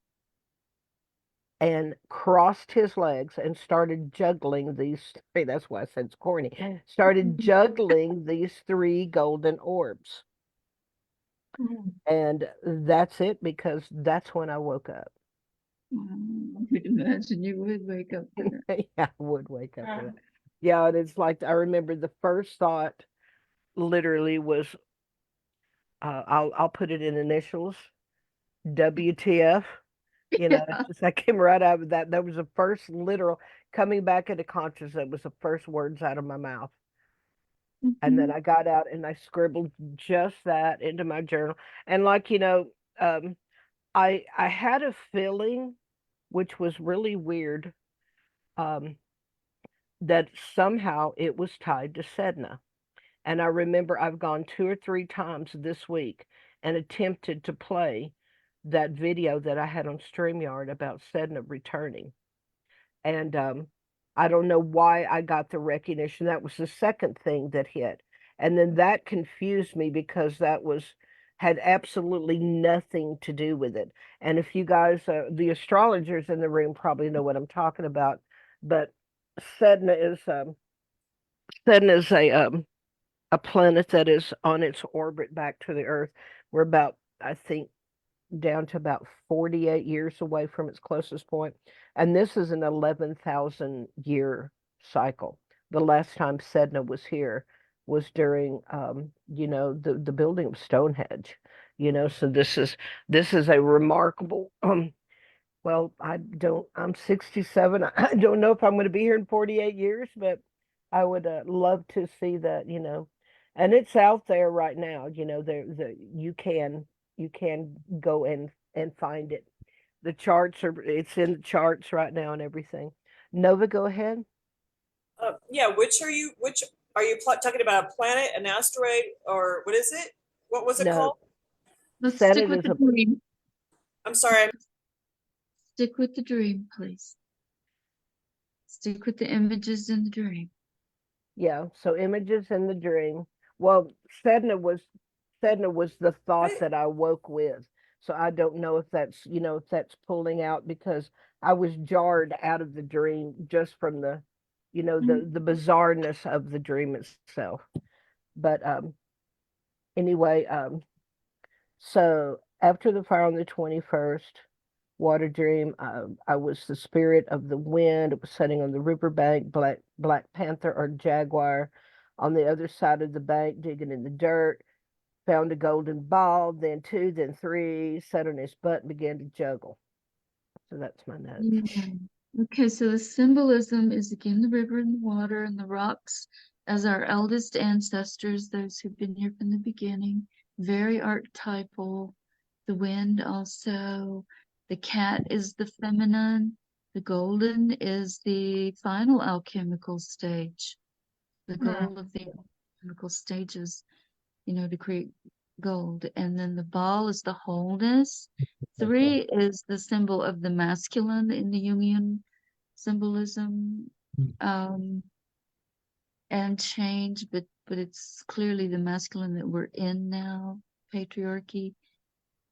and crossed his legs and started juggling these. That's why I said it's corny. Started juggling these 3 golden orbs. And that's it, because that's when I woke up. I would imagine you would wake up to that. Yeah, I would wake up to that. Yeah, and it's like I remember the first thought literally was, I'll put it in initials, WTF. Yeah. That came right out of that. That was the first literal coming back into consciousness. That was the first words out of my mouth. And then I got out and I scribbled just that into my journal. And I had a feeling, which was really weird, that somehow it was tied to Sedna. And I remember I've gone 2 or 3 times this week and attempted to play that video that I had on StreamYard about Sedna returning. And I don't know why I got the recognition. That was the second thing that hit. And then that confused me because had absolutely nothing to do with it. And if you guys, the astrologers in the room probably know what I'm talking about, but Sedna is a planet that is on its orbit back to the Earth. We're about, I think, down to about 48 years away from its closest point. And this is an 11,000 year cycle. The last time Sedna was here was during, the building of Stonehenge, so this is a remarkable, well, I'm 67. I don't know if I'm going to be here in 48 years, but I would love to see that, and it's out there right now, you can go and find it. It's in the charts right now and everything. Nova, go ahead. Yeah, which are you talking about, a planet, an asteroid, or what is it? What was it called? Let's stick with the dream. I'm sorry. Stick with the dream, please. Stick with the images in the dream. Yeah, so images in the dream. Well, Sedna was the thought that I woke with. So I don't know if that's pulling out, because I was jarred out of the dream just from the bizarreness of the dream itself. But anyway, so after the fire on the 21st, water dream. I was the spirit of the wind. It was sitting on the riverbank, black panther or jaguar on the other side of the bank, digging in the dirt. Found a golden ball, then two, then three, sat on his butt and began to juggle. So that's my note. Yeah. Okay, so the symbolism is again the river and the water and the rocks as our eldest ancestors, those who've been here from the beginning, very archetypal. The wind also, the cat is the feminine, the golden is the final alchemical stage, the goal of the alchemical stages, to create gold. And then the ball is the wholeness. Three is the symbol of the masculine in the Jungian symbolism, and change, but it's clearly the masculine that we're in now, patriarchy.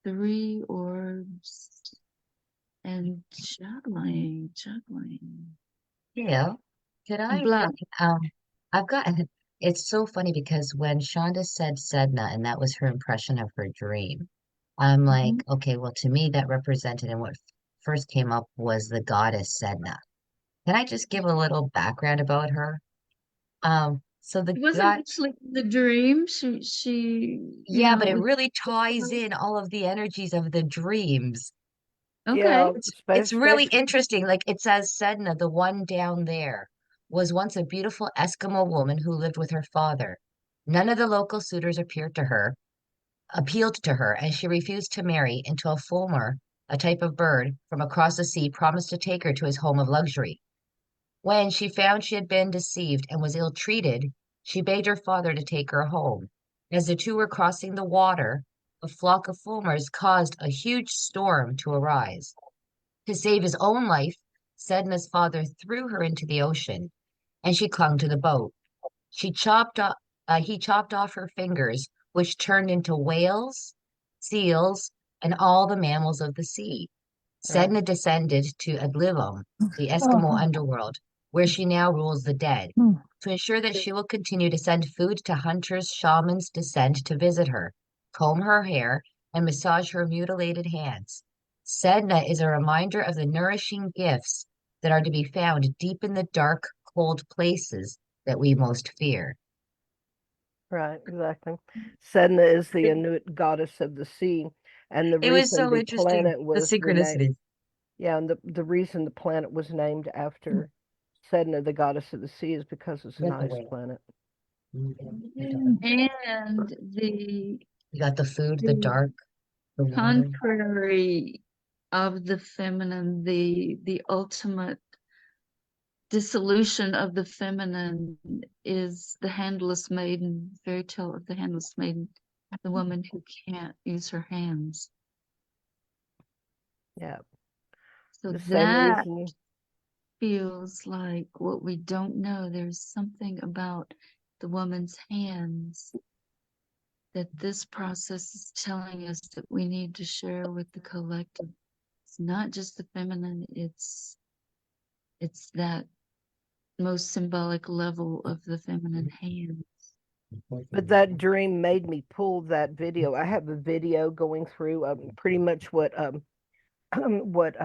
Three orbs and juggling. Yeah. Could And I? black. I've got. It's so funny because when Shonda said Sedna, and that was her impression of her dream, I'm like, okay, well, to me, that represented, and what first came up was the goddess Sedna. Can I just give a little background about her? So the It wasn't god, actually the dream. She yeah, but it it was really ties in all of the energies of the dreams. okay. Yeah, It's really especially interesting. Like it says, Sedna, the one down there, was once a beautiful Eskimo woman who lived with her father. None of the local suitors appealed to her, and she refused to marry until a fulmar, a type of bird from across the sea, promised to take her to his home of luxury. When she found she had been deceived and was ill-treated, she begged her father to take her home. As the two were crossing the water, a flock of fulmars caused a huge storm to arise. To save his own life, Sedna's father threw her into the ocean, and she clung to the boat. He chopped off her fingers, which turned into whales, seals, and all the mammals of the sea. Sedna descended to Adlivum, the Eskimo underworld, where she now rules the dead. To ensure that she will continue to send food to hunters, shamans descend to visit her, comb her hair, and massage her mutilated hands. Sedna is a reminder of the nourishing gifts that are to be found deep in the dark, cold places that we most fear. right, exactly. Sedna is the Inuit goddess of the sea, and the It was reason so the interesting, planet the was renamed. synchronicities. Yeah, and the reason the planet was named after Sedna, the goddess of the sea, is because it's an You got the ice whale. planet. And the You got the food, the dark, the water. contrary of the feminine, the ultimate dissolution of the feminine is the handless maiden, fairy tale of the handless maiden, the woman who can't use her hands. Yeah. So The same that reason feels like what we don't know. There's something about the woman's hands that this process is telling us that we need to share with the collective. It's not just the feminine, it's that most symbolic level of the feminine hands. But that dream made me pull that video. I have a video going through pretty much what what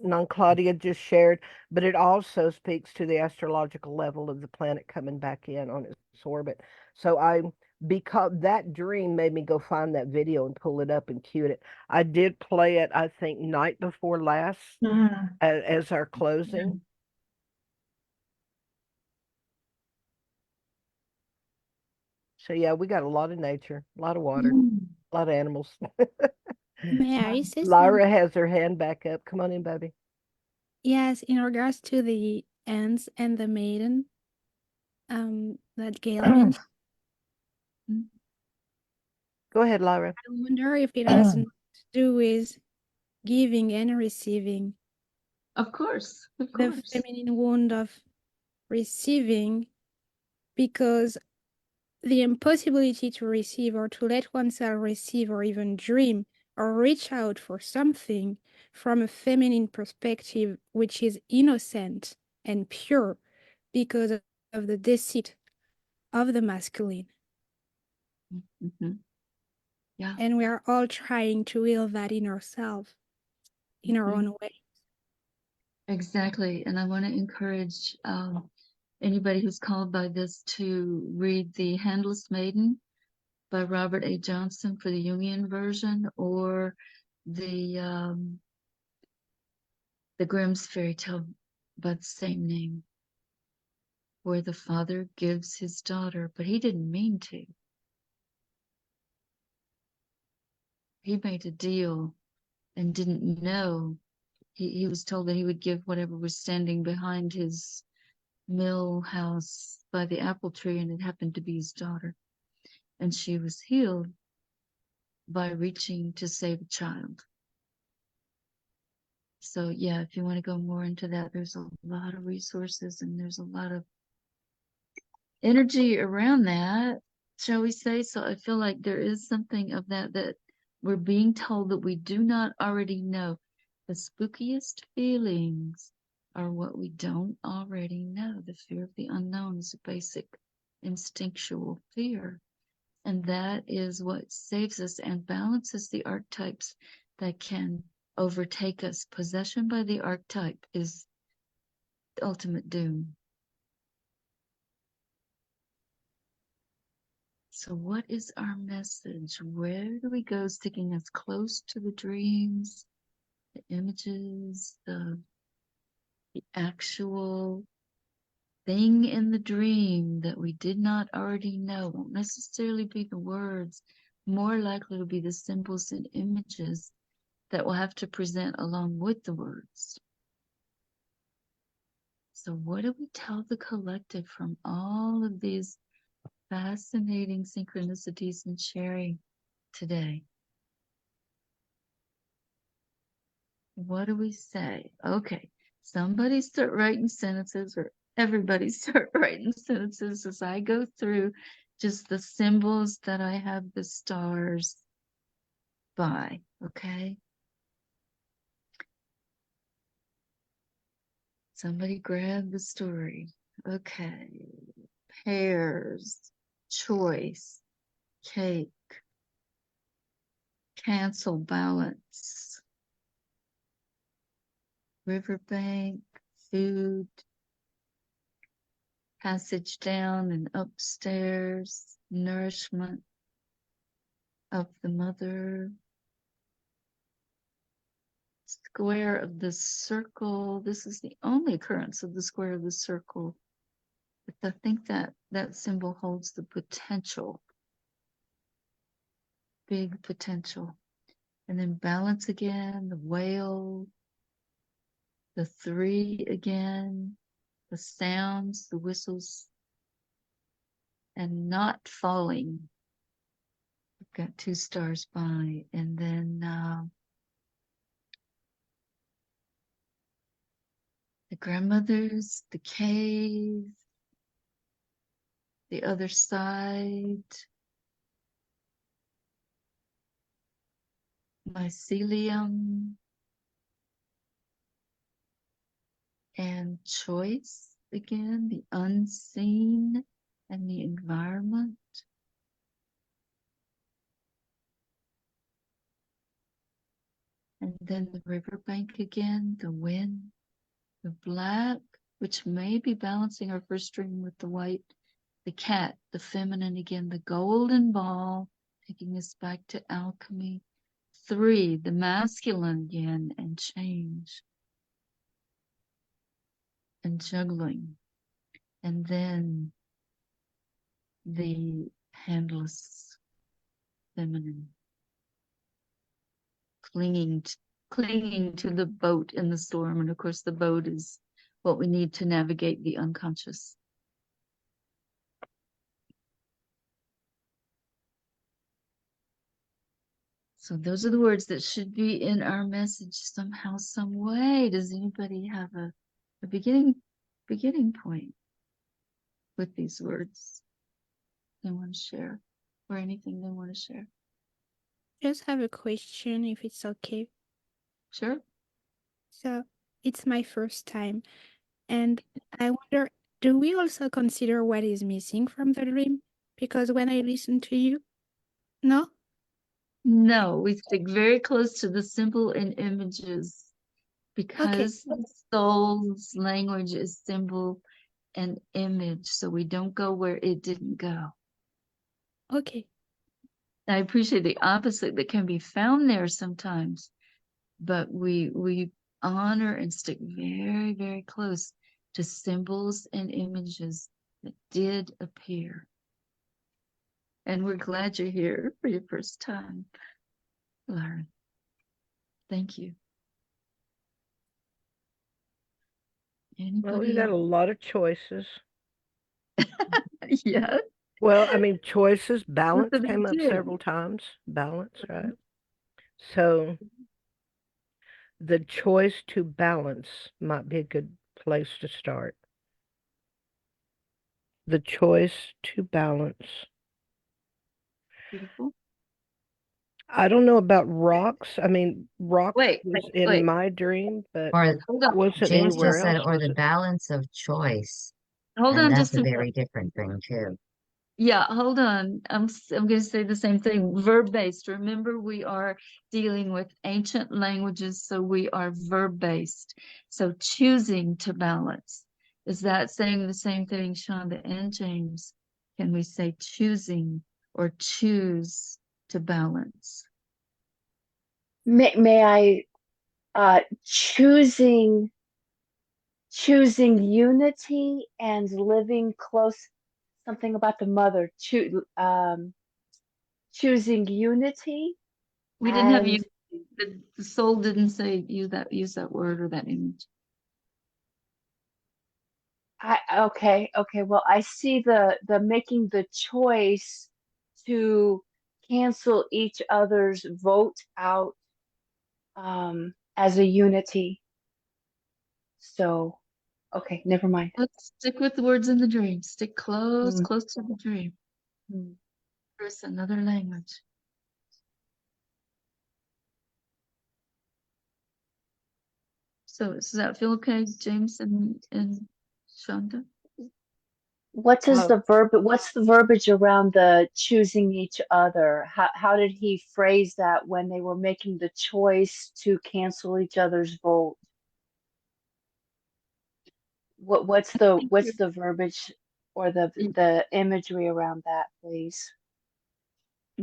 Non Claudia just shared, but it also speaks to the astrological level of the planet coming back in on its orbit. So because that dream made me go find that video and pull it up and cue it. I did play it, I think, night before last as our closing. So yeah, we got a lot of nature, a lot of water, a lot of animals. May I say something? Lyra has her hand back up. Come on in, baby. Yes, in regards to the ants and the maiden, that Gail mentioned, Go ahead, Lyra. I wonder if it has to do with giving and receiving. Of course, of The course. feminine wound of receiving, because the impossibility to receive or to let oneself receive or even dream or reach out for something from a feminine perspective, which is innocent and pure because of the deceit of the masculine. Yeah. And we are all trying to heal that in ourselves. in our Mhm. own way. Exactly. And I want to encourage anybody who's called by this to read The Handless Maiden by Robert A. Johnson for the Jungian version, or the Grimm's fairy tale by the same name, where the father gives his daughter, but he didn't mean to. He made a deal and didn't know. He was told that he would give whatever was standing behind his mill house by the apple tree, and it happened to be his daughter. And she was healed by reaching to save a child. So yeah, if you want to go more into that, there's a lot of resources and there's a lot of energy around that, shall we say. So I feel like there is something of that we're being told that we do not already know. The spookiest feelings are what we don't already know. The fear of the unknown is a basic instinctual fear. And that is what saves us and balances the archetypes that can overtake us. Possession by the archetype is the ultimate doom. So what is our message? Where do we go, sticking us close to the dreams, the images, the actual thing in the dream that we did not already know? Won't necessarily be the words, more likely to be the symbols and images that we'll have to present along with the words. So what do we tell the collective from all of these fascinating synchronicities and sharing today? What do we say? Okay, somebody start writing sentences, or everybody start writing sentences as I go through just the symbols that I have the stars by, okay? Somebody grab the story. Okay. Pears, choice, cake, cancel, balance, riverbank, food, passage down and upstairs, nourishment of the mother, square of the circle. This is the only occurrence of the square of the circle. But I think that that symbol holds the potential, big potential. And then balance again, the whale, the three again, the sounds, the whistles, and not falling. We've got 2 stars by, and then the grandmothers, the cave, the other side, mycelium, and choice again, the unseen and the environment. And then the riverbank again, the wind, the black, which may be balancing our first dream with the white, the cat, the feminine again, the golden ball, taking us back to alchemy. 3, the masculine again, and change. And juggling. And then the handless feminine. Clinging to the boat in the storm. And of course, the boat is what we need to navigate the unconscious. So those are the words that should be in our message somehow, some way. Does anybody have a beginning point with these words they want to share, or anything they want to share? Just have a question, if it's okay. Sure. So it's my first time, and I wonder, do we also consider what is missing from the dream? Because when I listen to you, no? No, we stick very close to the symbol and images because the soul's language is symbol and image, so we don't go where it didn't go. Okay. I appreciate the opposite that can be found there sometimes, but we honor and stick very, very close to symbols and images that did appear. And we're glad you're here for your first time, Lauren. Thank you. Well, we Anybody got a else? lot of choices. Yeah. Well, I mean, choices, balance What do they came up do? several times. Balance, right? So the choice to balance might be a good place to start. The choice to balance. Beautiful. I don't know about rocks. I mean, rock Wait, was wait, in wait. my dream, but Or Hold on. wasn't James anywhere just said, else, or was the it? balance of choice. Hold And on that's just a a minute. very different thing too. Yeah, hold on. I'm going to say the same thing. Verb-based. Remember, we are dealing with ancient languages, so we are verb-based. So choosing to balance. Is that saying the same thing, Shonda and James? Can we say choosing or choose to balance? May I choosing unity and living close, something about the mother, choosing unity We didn't have and you. The soul didn't say use that word or that image. okay, well, I see the making the choice to cancel each other's vote out as a unity. So, okay, never mind. Let's stick with the words in the dream. Stick close to the dream. Chris, another language. So does that feel okay, James and Shonda? What's the verbiage around the choosing each other? How did he phrase that when they were making the choice to cancel each other's vote? What's the verbiage or the imagery around that, please?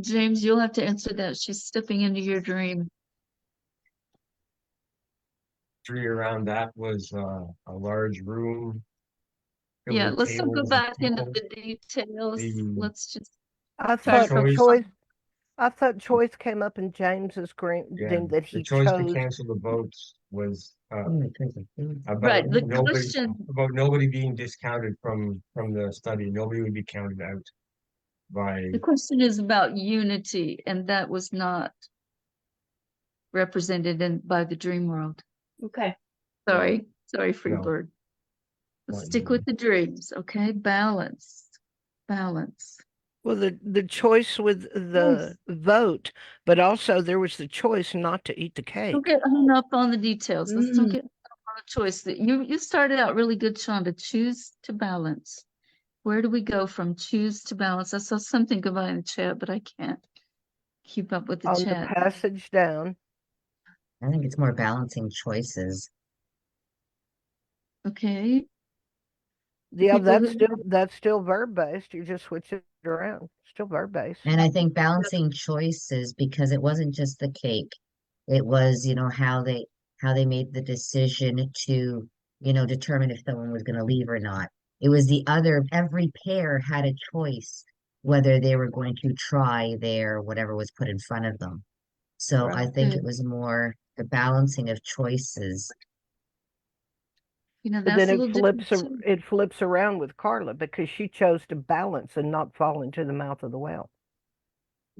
James, you'll have to answer that. She's stepping into your dream. Tree around that was a large room filled Yeah, with let's not go tables of back into people. the details. The Let's just I the try to thought focus choice, on. choice came up in James's dream yeah, that the he choice to chose. cancel the votes was Right. about The question, nobody being discounted from the study. Nobody would be counted out by. the question is about unity, and that was not represented by the dream world. Okay. Sorry, No. Freebird. Let's Not stick with the dreams, okay? Balance. Well, the choice with the vote, but also there was the choice not to eat the Don't cake. get hung up on the details. Let's don't get hung up on the choice. That you started out really good, Shonda. Choose to balance. Where do we go from choose to balance? I saw something go by in the chat, but I can't keep up with the On the chat. passage down. I think it's more balancing choices. Okay. Yeah, People that's still verb based. You just switch it around. Still verb based. And I think balancing choices because it wasn't just the cake. It was, how they made the decision to, determine if someone was going to leave or not. It was every pair had a choice whether they were going to try their whatever was put in front of them. So I Right. think it was more the balancing of choices. But that's then a little different too. it flips around with Carla because she chose to balance and not fall into the mouth of the whale.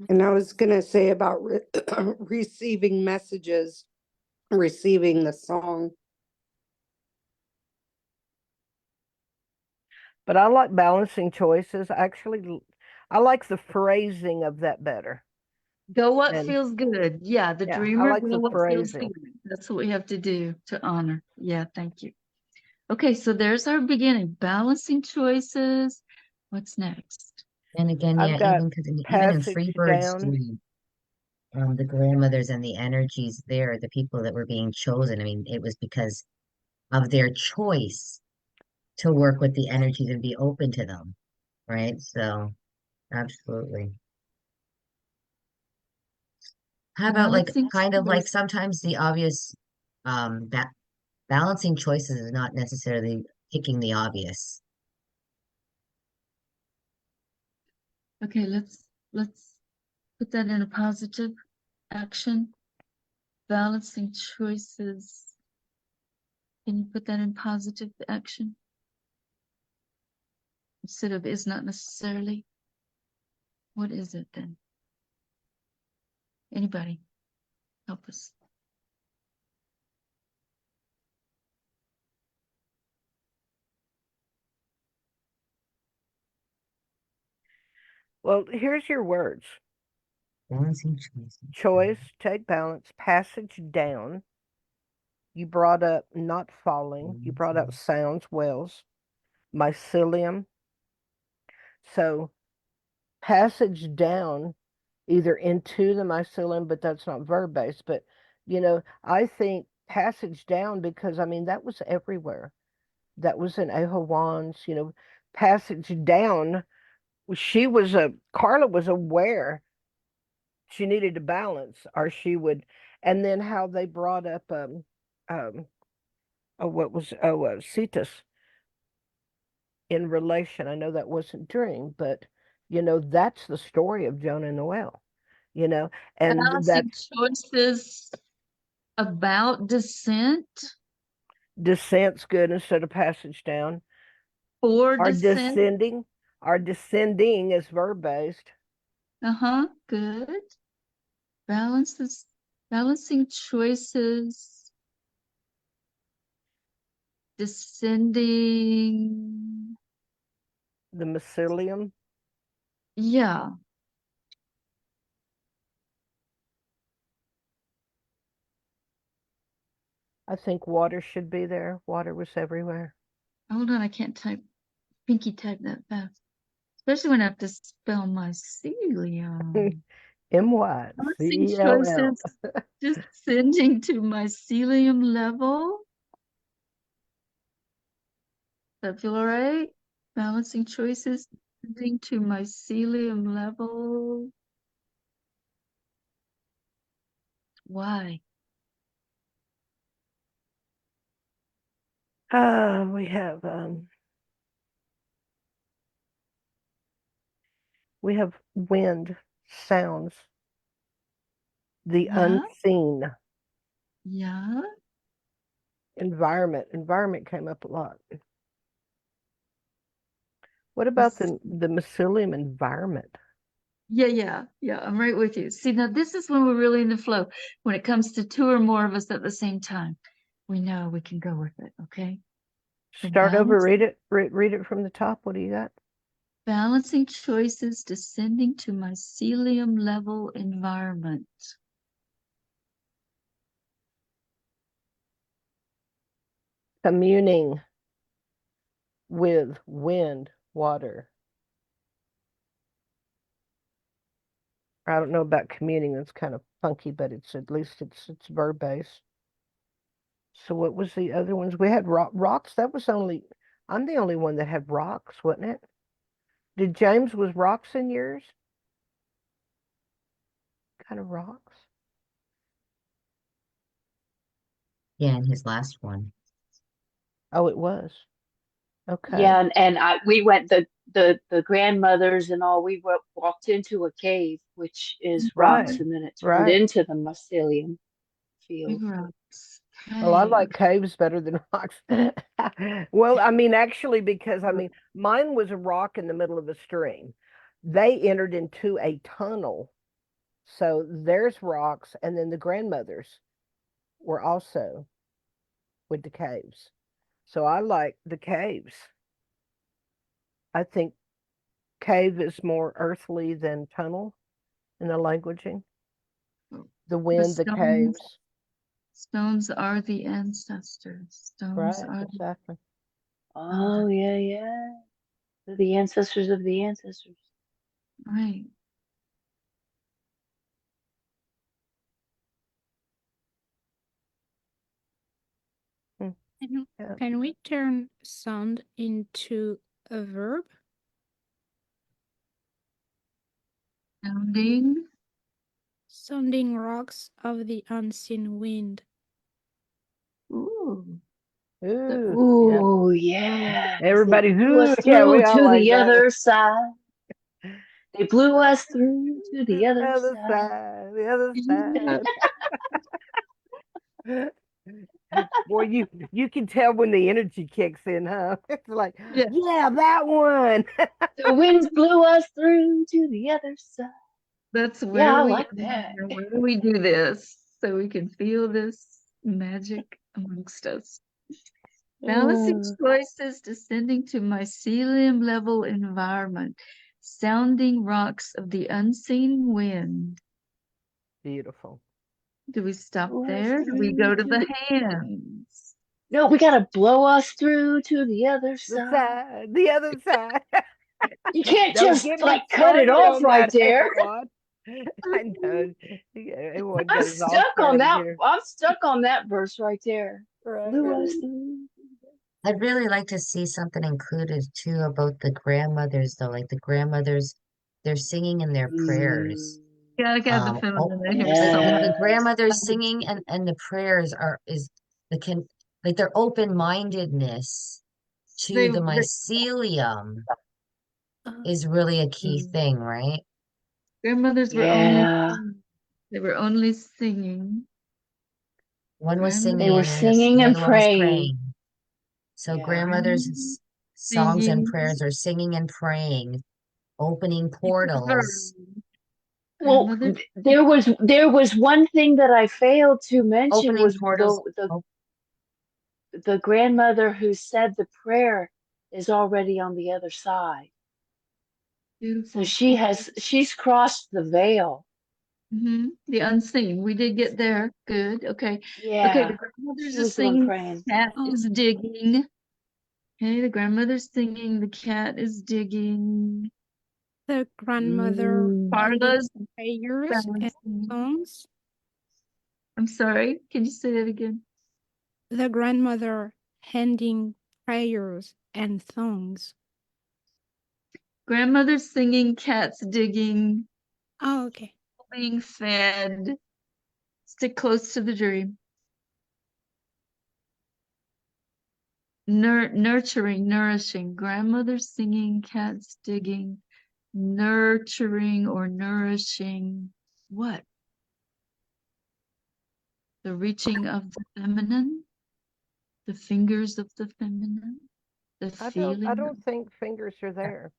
And I was going to say about receiving messages, receiving the song. But I like balancing choices. Actually, I like the phrasing of that better. Go what And feels good. Yeah, the yeah, I dreamer, like go the what feels phrasing. good. That's what we have to do to honor. Yeah, thank you. Okay, so there's our beginning. Balancing choices. What's next? And again, I've yeah, got even in passage Freebird's down. dream, the grandmothers and the energies there, the people that were being chosen. I mean, it was because of their choice to work with the energies and be open to them, right? So, absolutely. How about like Balancing kind of like choice. sometimes the obvious that balancing choices is not necessarily picking the obvious. Okay, let's put that in a positive action. Balancing choices. Can you put that in positive action? Instead of is not necessarily. What is it then? Anybody help us? Well, here's your words. Balancing choices. Choice, take balance, passage down. You brought up not falling. You brought up sounds, wells, mycelium. So passage down either into the mycelium, but that's not verb based. But, I think passage down because, I mean, that was everywhere. That was in Ahawans, passage down. Carla was aware she needed to balance or she would, and then how they brought up, Cetus in relation. I know that wasn't dream, but that's the story of Jonah and the whale. And Balancing that's choices about descent descent's good instead of passage down. or Our descent. descending, our descending is verb based. Good. Balancing choices, descending. The mycelium. Yeah. I think water should be there. Water was everywhere. Hold on, I can't pinky type that fast. Especially when I have to spell mycelium. Balancing MyCell. choices, descending to mycelium level. Does that feel all right? Balancing choices, descending to mycelium level. Why? We have wind, sounds, the Yeah. unseen, Yeah. environment. Environment came up a lot. What about the mycelium environment? Yeah. I'm right with you. See, now this is when we're really in the flow. When it comes to two or more of us at the same time, we know we can go with it. Okay. So Start over, read it. Read it from the top. What do you got? balancing choices, descending to mycelium level environment. Communing with wind, water. I don't know about communing. That's kind of funky, but it's at least it's verb based. So what was the other ones? We had rocks. That was only. I'm the only one that had rocks, wasn't it? Did James was rocks in yours? Kind of rocks. Yeah, and his last one. Oh, it was. Okay. Yeah, and we went the grandmothers and all. We walked into a cave, which is Right. rocks, and then it turned Right. into the mycelium Big field. rocks. Well, I like Okay. caves better than rocks. Well, I mean, actually, because I mean, mine was a rock in the middle of a stream. They entered into a tunnel. So there's rocks, and then the grandmothers were also with the caves. So I like the caves. I think cave is more earthly than tunnel in the languaging. The The wind, the caves. stones are the ancestors. Stones Right, are exactly. Oh, yeah. They're the ancestors of the ancestors. right. Can we turn sound into a verb? Sounding rocks of the unseen wind. Ooh. Ooh, yeah. Everybody, They blew us yeah, we through all to like the that. other side. They blew us through to the other side. The other side. Boy, you can tell when the energy kicks in, huh? It's like, yeah, that one. The winds blew us through to the other side. That's Yeah, where I we like that. where do we do this so we can feel this magic amongst us. Balancing choices, descending to mycelium level environment, sounding rocks of the unseen wind. Beautiful. Do we stop there? Do we go to the hands? No, we gotta blow us through to the other side. The other side. You can't Don't just get me like cut it started off on right that, there. everyone. I know. Everyone I'm got us all stuck on started that. here. I'm stuck on that verse right there. Right, Blew right. us through. I'd really like to see something included too about the grandmothers, though. Like the grandmothers, they're singing in their prayers. Yeah, I got the feeling that here's Like, some. the grandmothers singing and the prayers is the can like their open-mindedness to the mycelium is really a key thing, right? Grandmothers were only singing. One was singing They were and singing the and other one was praying. praying. So grandmothers' songs and prayers are singing and praying, opening portals. Well, there was one thing that I failed to mention Opening was portals. the grandmother who said the prayer is already on the other side. Beautiful. So she's crossed the veil. The unseen. We did get there. Good. Okay. Yeah. Okay. The grandmother's She was is the one singing. praying. Cat is digging. Okay. The grandmother's singing. The cat is digging. The grandmother Carla's prayers and songs. I'm sorry. Can you say that again? The grandmother handing prayers and songs. Grandmother's singing. Cats digging. Oh, okay. Being fed. Stick close to the dream. Nurturing, nourishing. Grandmother singing, cats digging, nurturing or nourishing. What? The reaching of the feminine, the fingers of the feminine, the feeling. I don't think fingers are there.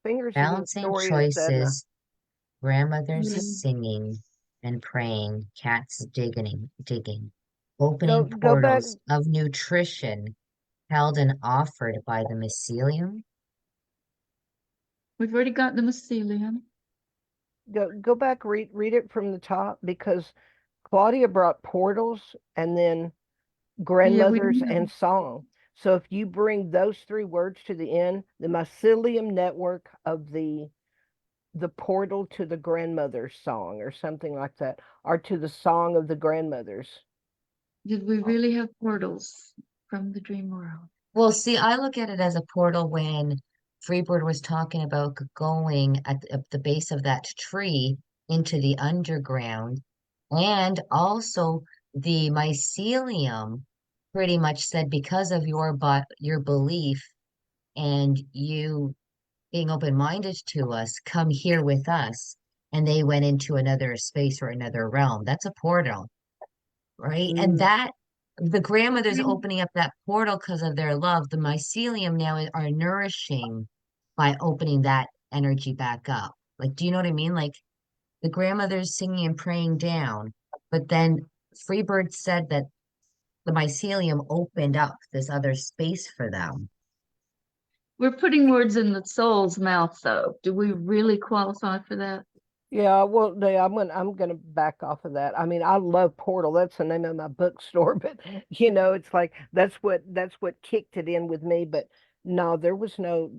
Fingers Balancing in the story of Sedna. choices, grandmothers singing and praying, cats digging, opening Go back. portals of nutrition held and offered by the mycelium. We've already got the mycelium. Go back, read it from the top, because Claudia brought portals and then grandmothers and song. So if you bring those three words to the end, the mycelium network of the portal to the grandmother's song or something like that, or to the song of the grandmothers. Did we really have portals from the dream world? Well, see, I look at it as a portal when Freebird was talking about going at the base of that tree into the underground, and also the mycelium pretty much said, because of your belief and you being open-minded to us, come here with us. And they went into another space or another realm. That's a portal, right? And that the grandmother's opening up that portal because of their love. The mycelium now are nourishing by opening that energy back up. Like, do you know what I mean? Like the grandmother's singing and praying down, but then Freebird said that the mycelium opened up this other space for them. We're putting words in the soul's mouth, though. Do we really qualify for that? Yeah, well, I'm gonna back off of that. I mean, I love Portal. That's the name of my bookstore, but it's like that's what kicked it in with me. But no, there was no.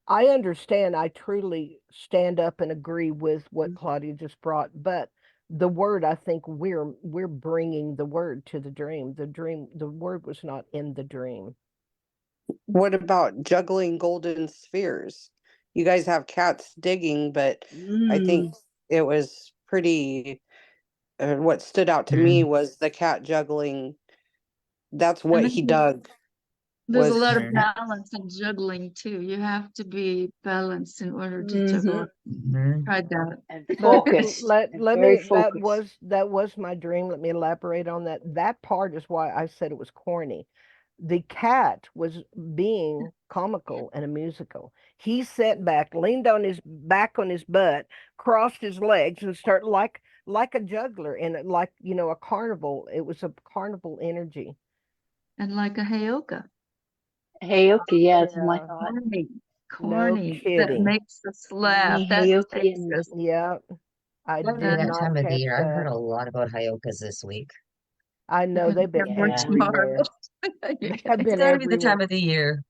I understand. I truly stand up and agree with what Claudia just brought, but the word, I think we're bringing the word to the dream. The word was not in the dream. What about juggling golden spheres? You guys have cats digging, but I think it was pretty. What stood out to me was the cat juggling. That's what he dug. There's a Was lot of balance in juggling too. You have to be balanced in order to juggle. Tried that. And But focus. let And let very me focused. that was my dream. Let me elaborate on that. That part is why I said it was corny. The cat was being comical and a musical. He sat back, leaned on his back on his butt, crossed his legs, and started like a juggler in it, like a carnival. It was a carnival energy. And like a heyoka. Heyoka, yeah, that's my Yeah. thought. Corny. No That kidding. makes us laugh. Me, That Heyoka, takes and us. Yeah, I During did that not time of the catch year, I've heard that. a lot about Hyokas this week. I know Because they've they're been more everywhere. tomorrow. They have It's been got to be the time everywhere. of the year.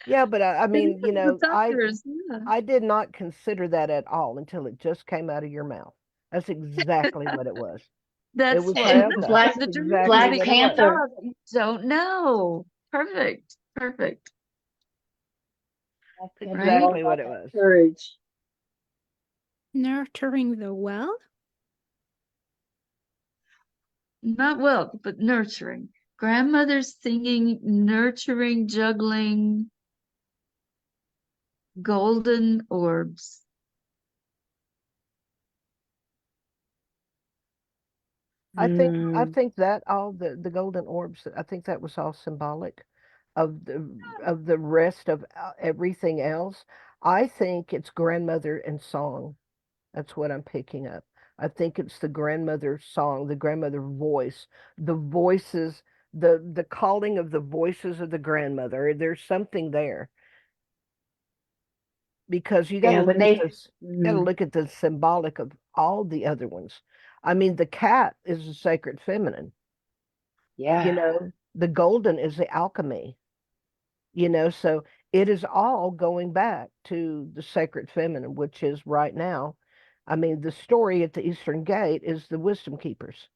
Yeah, but I mean, The thunders, yeah. I did not consider that at all until it just came out of your mouth. That's exactly what it was. It That's was And perfect. Hayoka. Black That's The dream exactly Black what it was. Panther. you don't know. Perfect. Perfect. Black That's Panther is all exactly what about it that was. courage. Nurturing the well? Not wealth, but nurturing. Grandmother's singing, nurturing, juggling golden orbs. I Mm. think that all the golden orbs, I think that was all symbolic of the rest of everything else. I think it's grandmother and song. That's what I'm picking up. I think it's the grandmother song, the grandmother voice, the voices, the calling of the voices of the grandmother. There's something there because you got to Yeah, when look at they this, got to look at the symbolic of all the other ones. I mean, the cat is the sacred feminine. yeah. The golden is the alchemy. So it is all going back to the sacred feminine, which is right now. I mean, the story at the Eastern Gate is the wisdom keepers.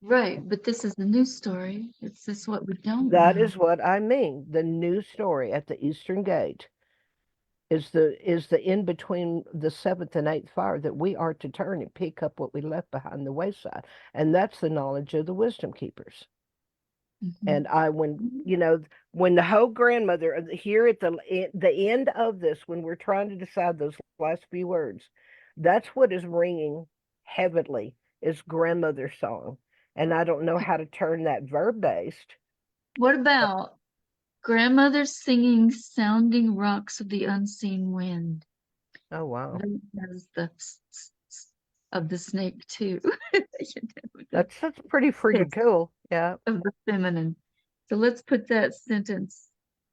Right, but this is the new story. It's just what we don't That know. is what I mean. The new story at the Eastern Gate is the in between the seventh and eighth fire that we are to turn and pick up what we left behind the wayside. And that's the knowledge of the wisdom keepers. And when the whole grandmother here at the end of this, when we're trying to decide those last few words, that's what is ringing heavily is grandmother's song. And I don't know how to turn that verb based. What about grandmother singing sounding rocks of the unseen wind? Oh wow. That is the of the snake too. That's pretty freaking cool. Yeah. Of the feminine. So let's put that sentence.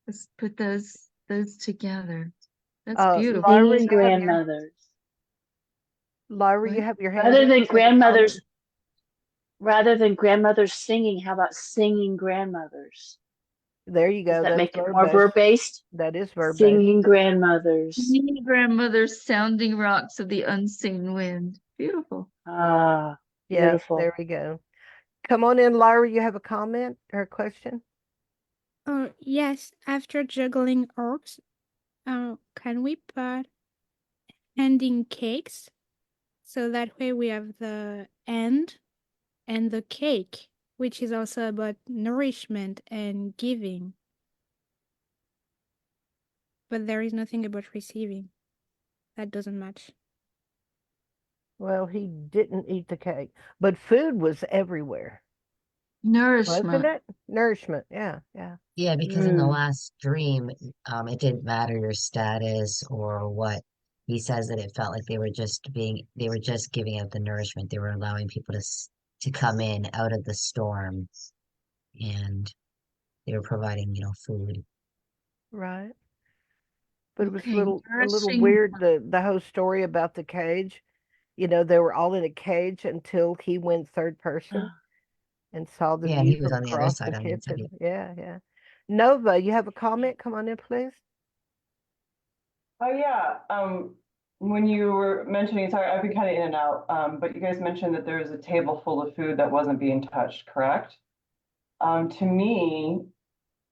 Let's put those together. That's beautiful. Lyra, Singing grandmothers. Lyra, you have your hand Rather up. than You have a comment? grandmothers singing, how about singing grandmothers? There you Does go. that That's make it verb more based. verb based? That is verb based. Singing grandmothers. Singing grandmothers, sounding rocks of the unseen wind. Beautiful. Ah, Yeah, beautiful. there we go. Come on in, Lyra. You have a comment or a question? Yes. After juggling orbs, can we put ending cakes? So that way we have the end and the cake, which is also about nourishment and giving. But there is nothing about receiving. That doesn't match. Well, he didn't eat the cake, but food was everywhere, wasn't Nourishment. it? Nourishment. Yeah, yeah. Yeah, because in the last dream, it didn't matter your status or what. He says that it felt like they were just giving out the nourishment. They were allowing people to come in out of the storm, and they were providing, food. Right. But it was Okay, a little nourishing. weird the whole story about the cage. They were all in a cage until he went third person and saw the Yeah, and view he was from on the other across the side on the inside. kitchen. Yeah, yeah. Nova, you have a comment? Come on in, please. Oh yeah. when you were mentioning, sorry, I've been kind of in and out, but you guys mentioned that there was a table full of food that wasn't being touched, correct? To me,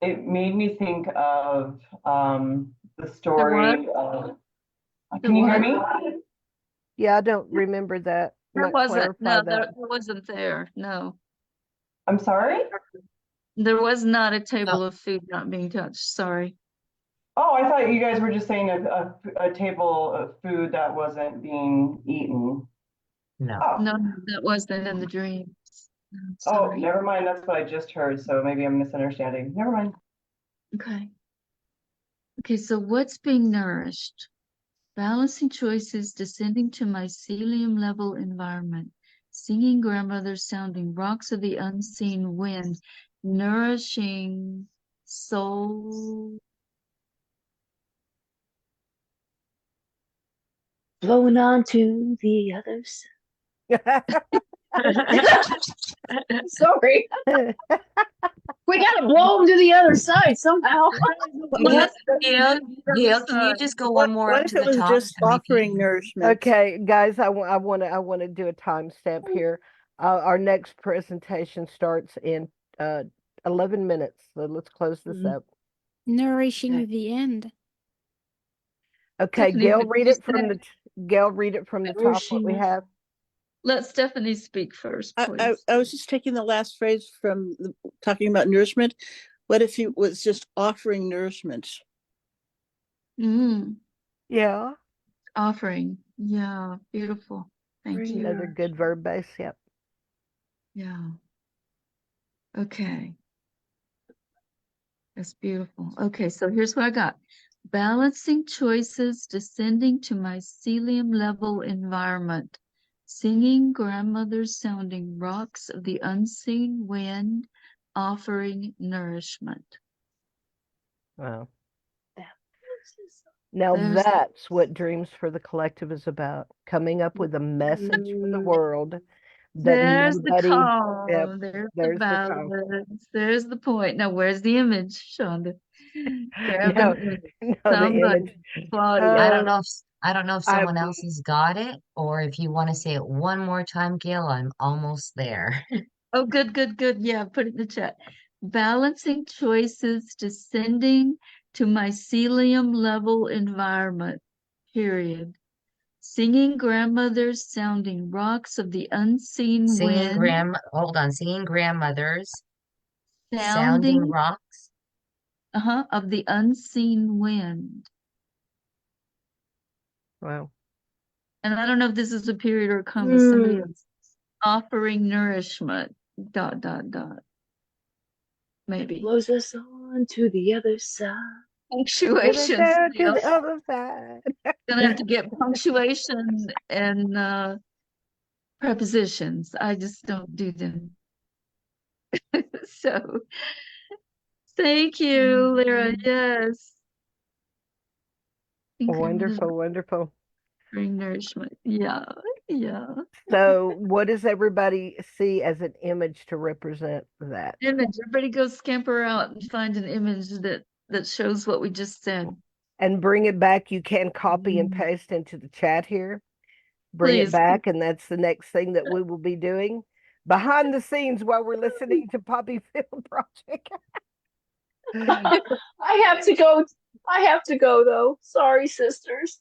it made me think of the story of, can you hear me? Yeah, I don't remember that. There Might wasn't. clarify No, that. there wasn't there. No. I'm sorry? There was not a table of food not being touched. Sorry. Oh, I thought you guys were just saying a table of food that wasn't being eaten. No. Oh, No, that wasn't in the dreams. No, oh, sorry. never mind. That's what I just heard. So maybe I'm misunderstanding. Never mind. Okay. Okay, so what's being nourished? Balancing choices, descending to mycelium level environment, singing grandmother, sounding rocks of the unseen wind, nourishing soul, flowing on to the others. Sorry. We gotta blow them to the other side somehow. Gail, can you just go one more What up if to it the was top just to repeat? offering nourishment? Okay, guys, I want to do a timestamp here. Our next presentation starts in 11 minutes. So let's close this up. Nourishing the end. Okay, Stephanie, Gail, what did read you it from say? the Gail, read it from the top what we have. Let Stephanie speak first, please. I was just taking the last phrase from talking about nourishment. What if he was just offering nourishment? Yeah. Offering. Yeah, beautiful. Thank you. Another good verb base. Yep. Yeah. Okay. That's beautiful. Okay, so here's what I got. Balancing choices, descending to mycelium level environment, singing grandmother's sounding rocks of the unseen wind, offering nourishment. Wow. Now that's what Dreams for the Collective is about. Coming up with a message for the world that There's nobody. the call. Yep, There's there's the the call. balance. There's the point. Now, where's the image, Shonda? Grab No, an image. no, the Somebody. image. Claudia. I don't know if I- someone else has got it, or if you want to say it one more time, Gail, I'm almost there. Oh, good, good, good. Yeah, put it in the chat. Balancing choices, descending to mycelium level environment, period. Singing grandmothers, sounding rocks of the unseen Singing wind. singing grandmothers, sounding Sounding rocks. Of the unseen wind. Wow. And I don't know if this is a period or a comma. Somebody else. Offering nourishment. ... Maybe. Blows us on to the other side. Punctuation. To the other side. Gonna have to get punctuation and prepositions. I just don't do them. So thank you, Lyra. Yes. Wonderful, wonderful. Bring nourishment. Yeah, yeah. So what does everybody see as an image to represent that? Image. Everybody go scamper out and find an image that shows what we just said. And bring it back. You can copy and paste into the chat here. Bring Please. it back, and that's the next thing that we will be doing behind the scenes while we're listening to Poppy Field Project. I have to go. I have to go though. Sorry, sisters.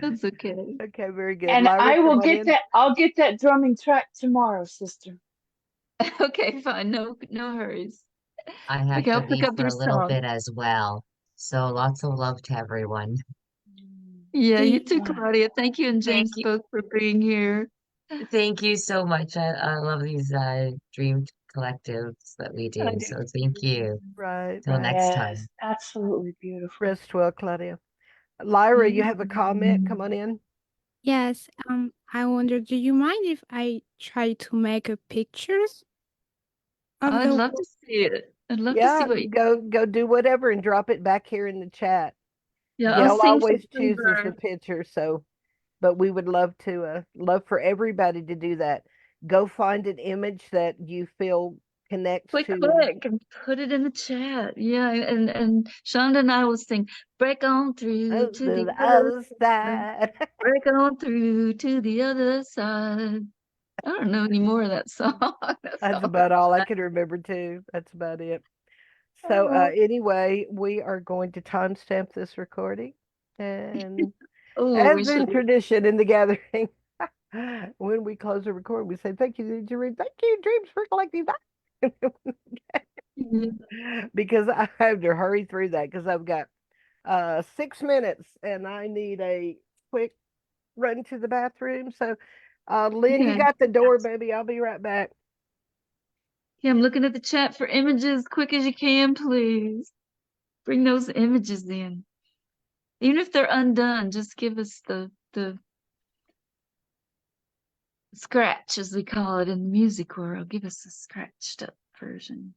That's okay. Okay, very good. And Lyra, I will come on get in. that. I'll get that drumming track tomorrow, sister. Okay, fine. No hurries. I have Okay, I'll to pick leave up for your a little song. bit as well. So lots of love to everyone. Yeah, you too, Claudia. Thank you and James Thank you. both for being here. Thank you so much. I love these dream collectives that we do. So thank you. Right. Till next time. Yes, absolutely beautiful. Rest well, Claudia. Lyra, you have a comment? Come on in. Yes. I wonder, do you mind if I try to make a pictures of I'd the love to see it. I'd love to see Yeah, what you. go do whatever and drop it back here in the chat. Yeah, I'll Gail sing always chooses the September. picture, so but we would love to love for everybody to do that. Go find an image that you feel connects Click, to click, and put it in the chat. Yeah, and Shonda and I will sing, break on through to the the other other side. side. Break on through to the other side. I don't know any more of that song. That's all about all I can remember too. That's about it. So Oh, anyway, we are going to timestamp this recording. And oh, as we in should. tradition in the gathering, when we close the recording, we say, thank you, thank you, Dreams for Collective. Because I have to hurry through that because I've got 6 minutes and I need a quick run to the bathroom. So Lynn, you Yeah. got the door, baby. I'll be right back. Yeah, I'm looking at the chat for images, quick as you can, please. Bring those images in. Even if they're undone, just give us the scratch, as we call it in the music world. Give us a scratched up version.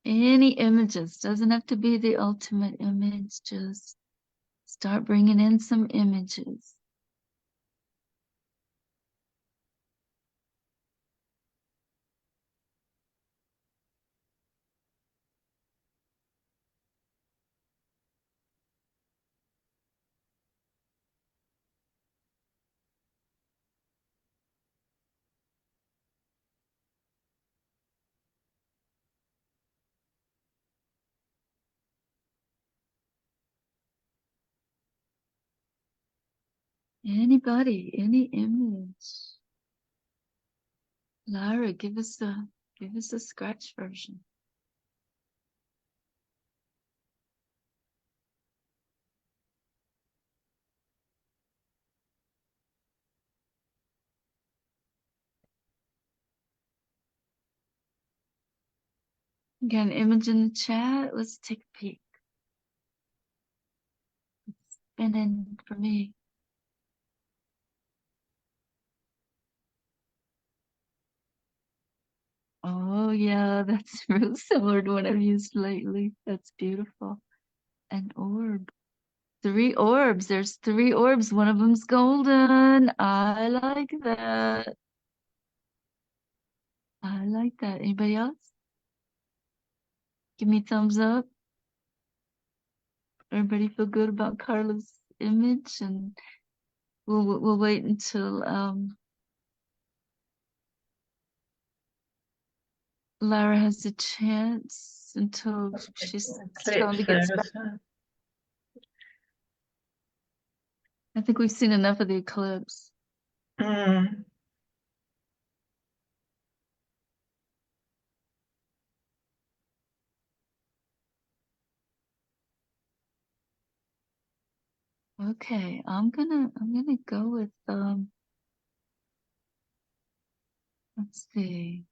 Any images, doesn't have to be the ultimate image, just start bringing in some images. Anybody, any image. Lara, give us a scratch version. Got an image in the chat? Let's take a peek. It's spinning for me. Oh yeah, that's real similar to what I've used lately. That's beautiful. An orb. 3 orbs. There's 3 orbs. One of them's golden. I like that. I like that. Anybody else? Give me a thumbs up. Everybody feel good about Carla's image, and we'll wait until Lara has a chance, until she's starting to get started. I think we've seen enough of the eclipse. Okay, I'm gonna go with let's see.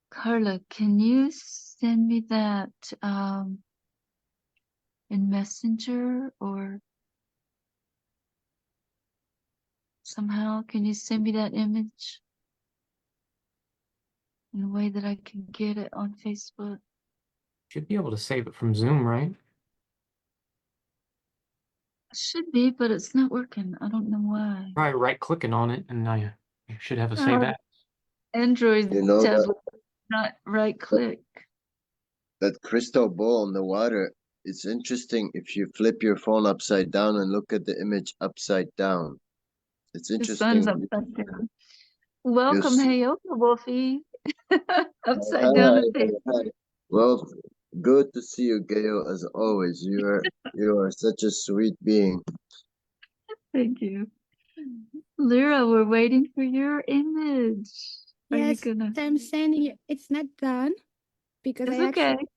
Carla, can you send me that in Messenger, or somehow can you send me that image in a way that I can get it on Facebook? Should be able to save it from Zoom, right? It should be, but it's not working. I don't know why. Try right-clicking on it, and I should have a save as. Android You know that tablet, not right click. that crystal ball in the water, it's interesting if you flip your phone upside down and look at the image upside down. It's The sun's interesting. upside down. Welcome, Yes. hey, Wolfie. Upside Hi, down hi, and face. hi. Well, good to see you, Gail, as always. You are such a sweet being. Thank you. Lyra, we're waiting for your image. Are you Yes, gonna? I'm sending you. It's not done because It's I okay. actually,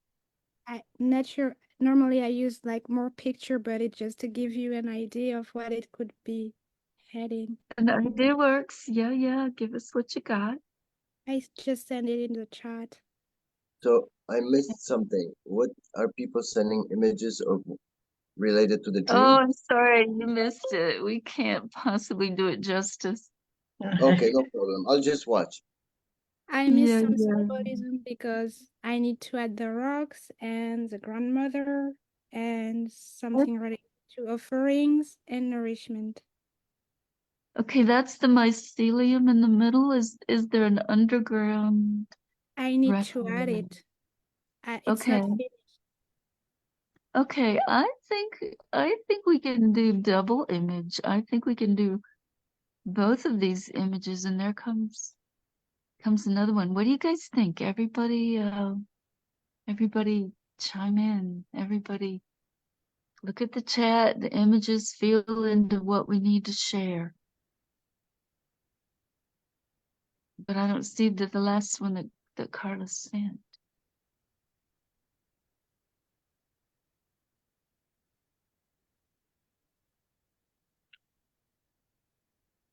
I'm not sure. Normally I use like more picture, but it's just to give you an idea of what it could be heading. An idea works. Yeah, yeah. Give us what you got. I just send it in the chat. So I missed something. What are people sending images of related to the dream? Oh, I'm sorry, you missed it. We can't possibly do it justice. Okay, no problem. I'll just watch. I miss Yeah, some yeah. symbolism because I need to add the rocks and the grandmother and something related to offerings and nourishment. Okay, that's the mycelium in the middle. Is there an underground I need to add reference? it. It's not Okay. finished. Okay, I think we can do double image. I think we can do both of these images, and there comes another one. What do you guys think? Everybody chime in. Everybody look at the chat, the images, feel into what we need to share. But I don't see the last one that Carla sent.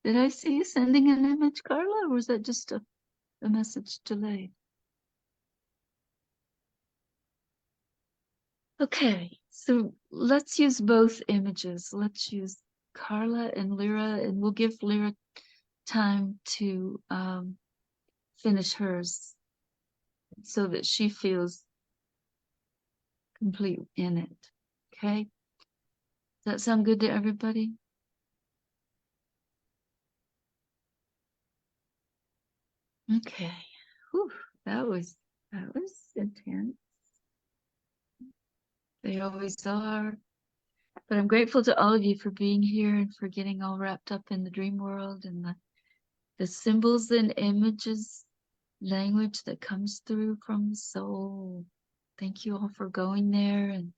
Did I see you sending an image, Carla, or was that just a message delayed? Okay, so let's use both images. Let's use Carla and Lyra, and we'll give Lyra time to finish hers so that she feels complete in it. Okay? Does that sound good to everybody? Okay. Whew, that was intense. They always are. But I'm grateful to all of you for being here and for getting all wrapped up in the dream world and the symbols and images, language that comes through from the soul. Thank you all for going there and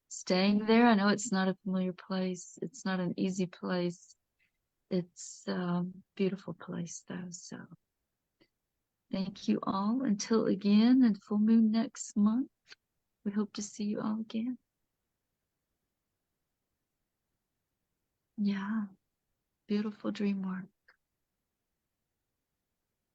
staying there. I know it's not a familiar place. It's not an easy place. It's a beautiful place though. So thank you all. Until again and full moon next month. We hope to see you all again. Yeah. Beautiful dream work.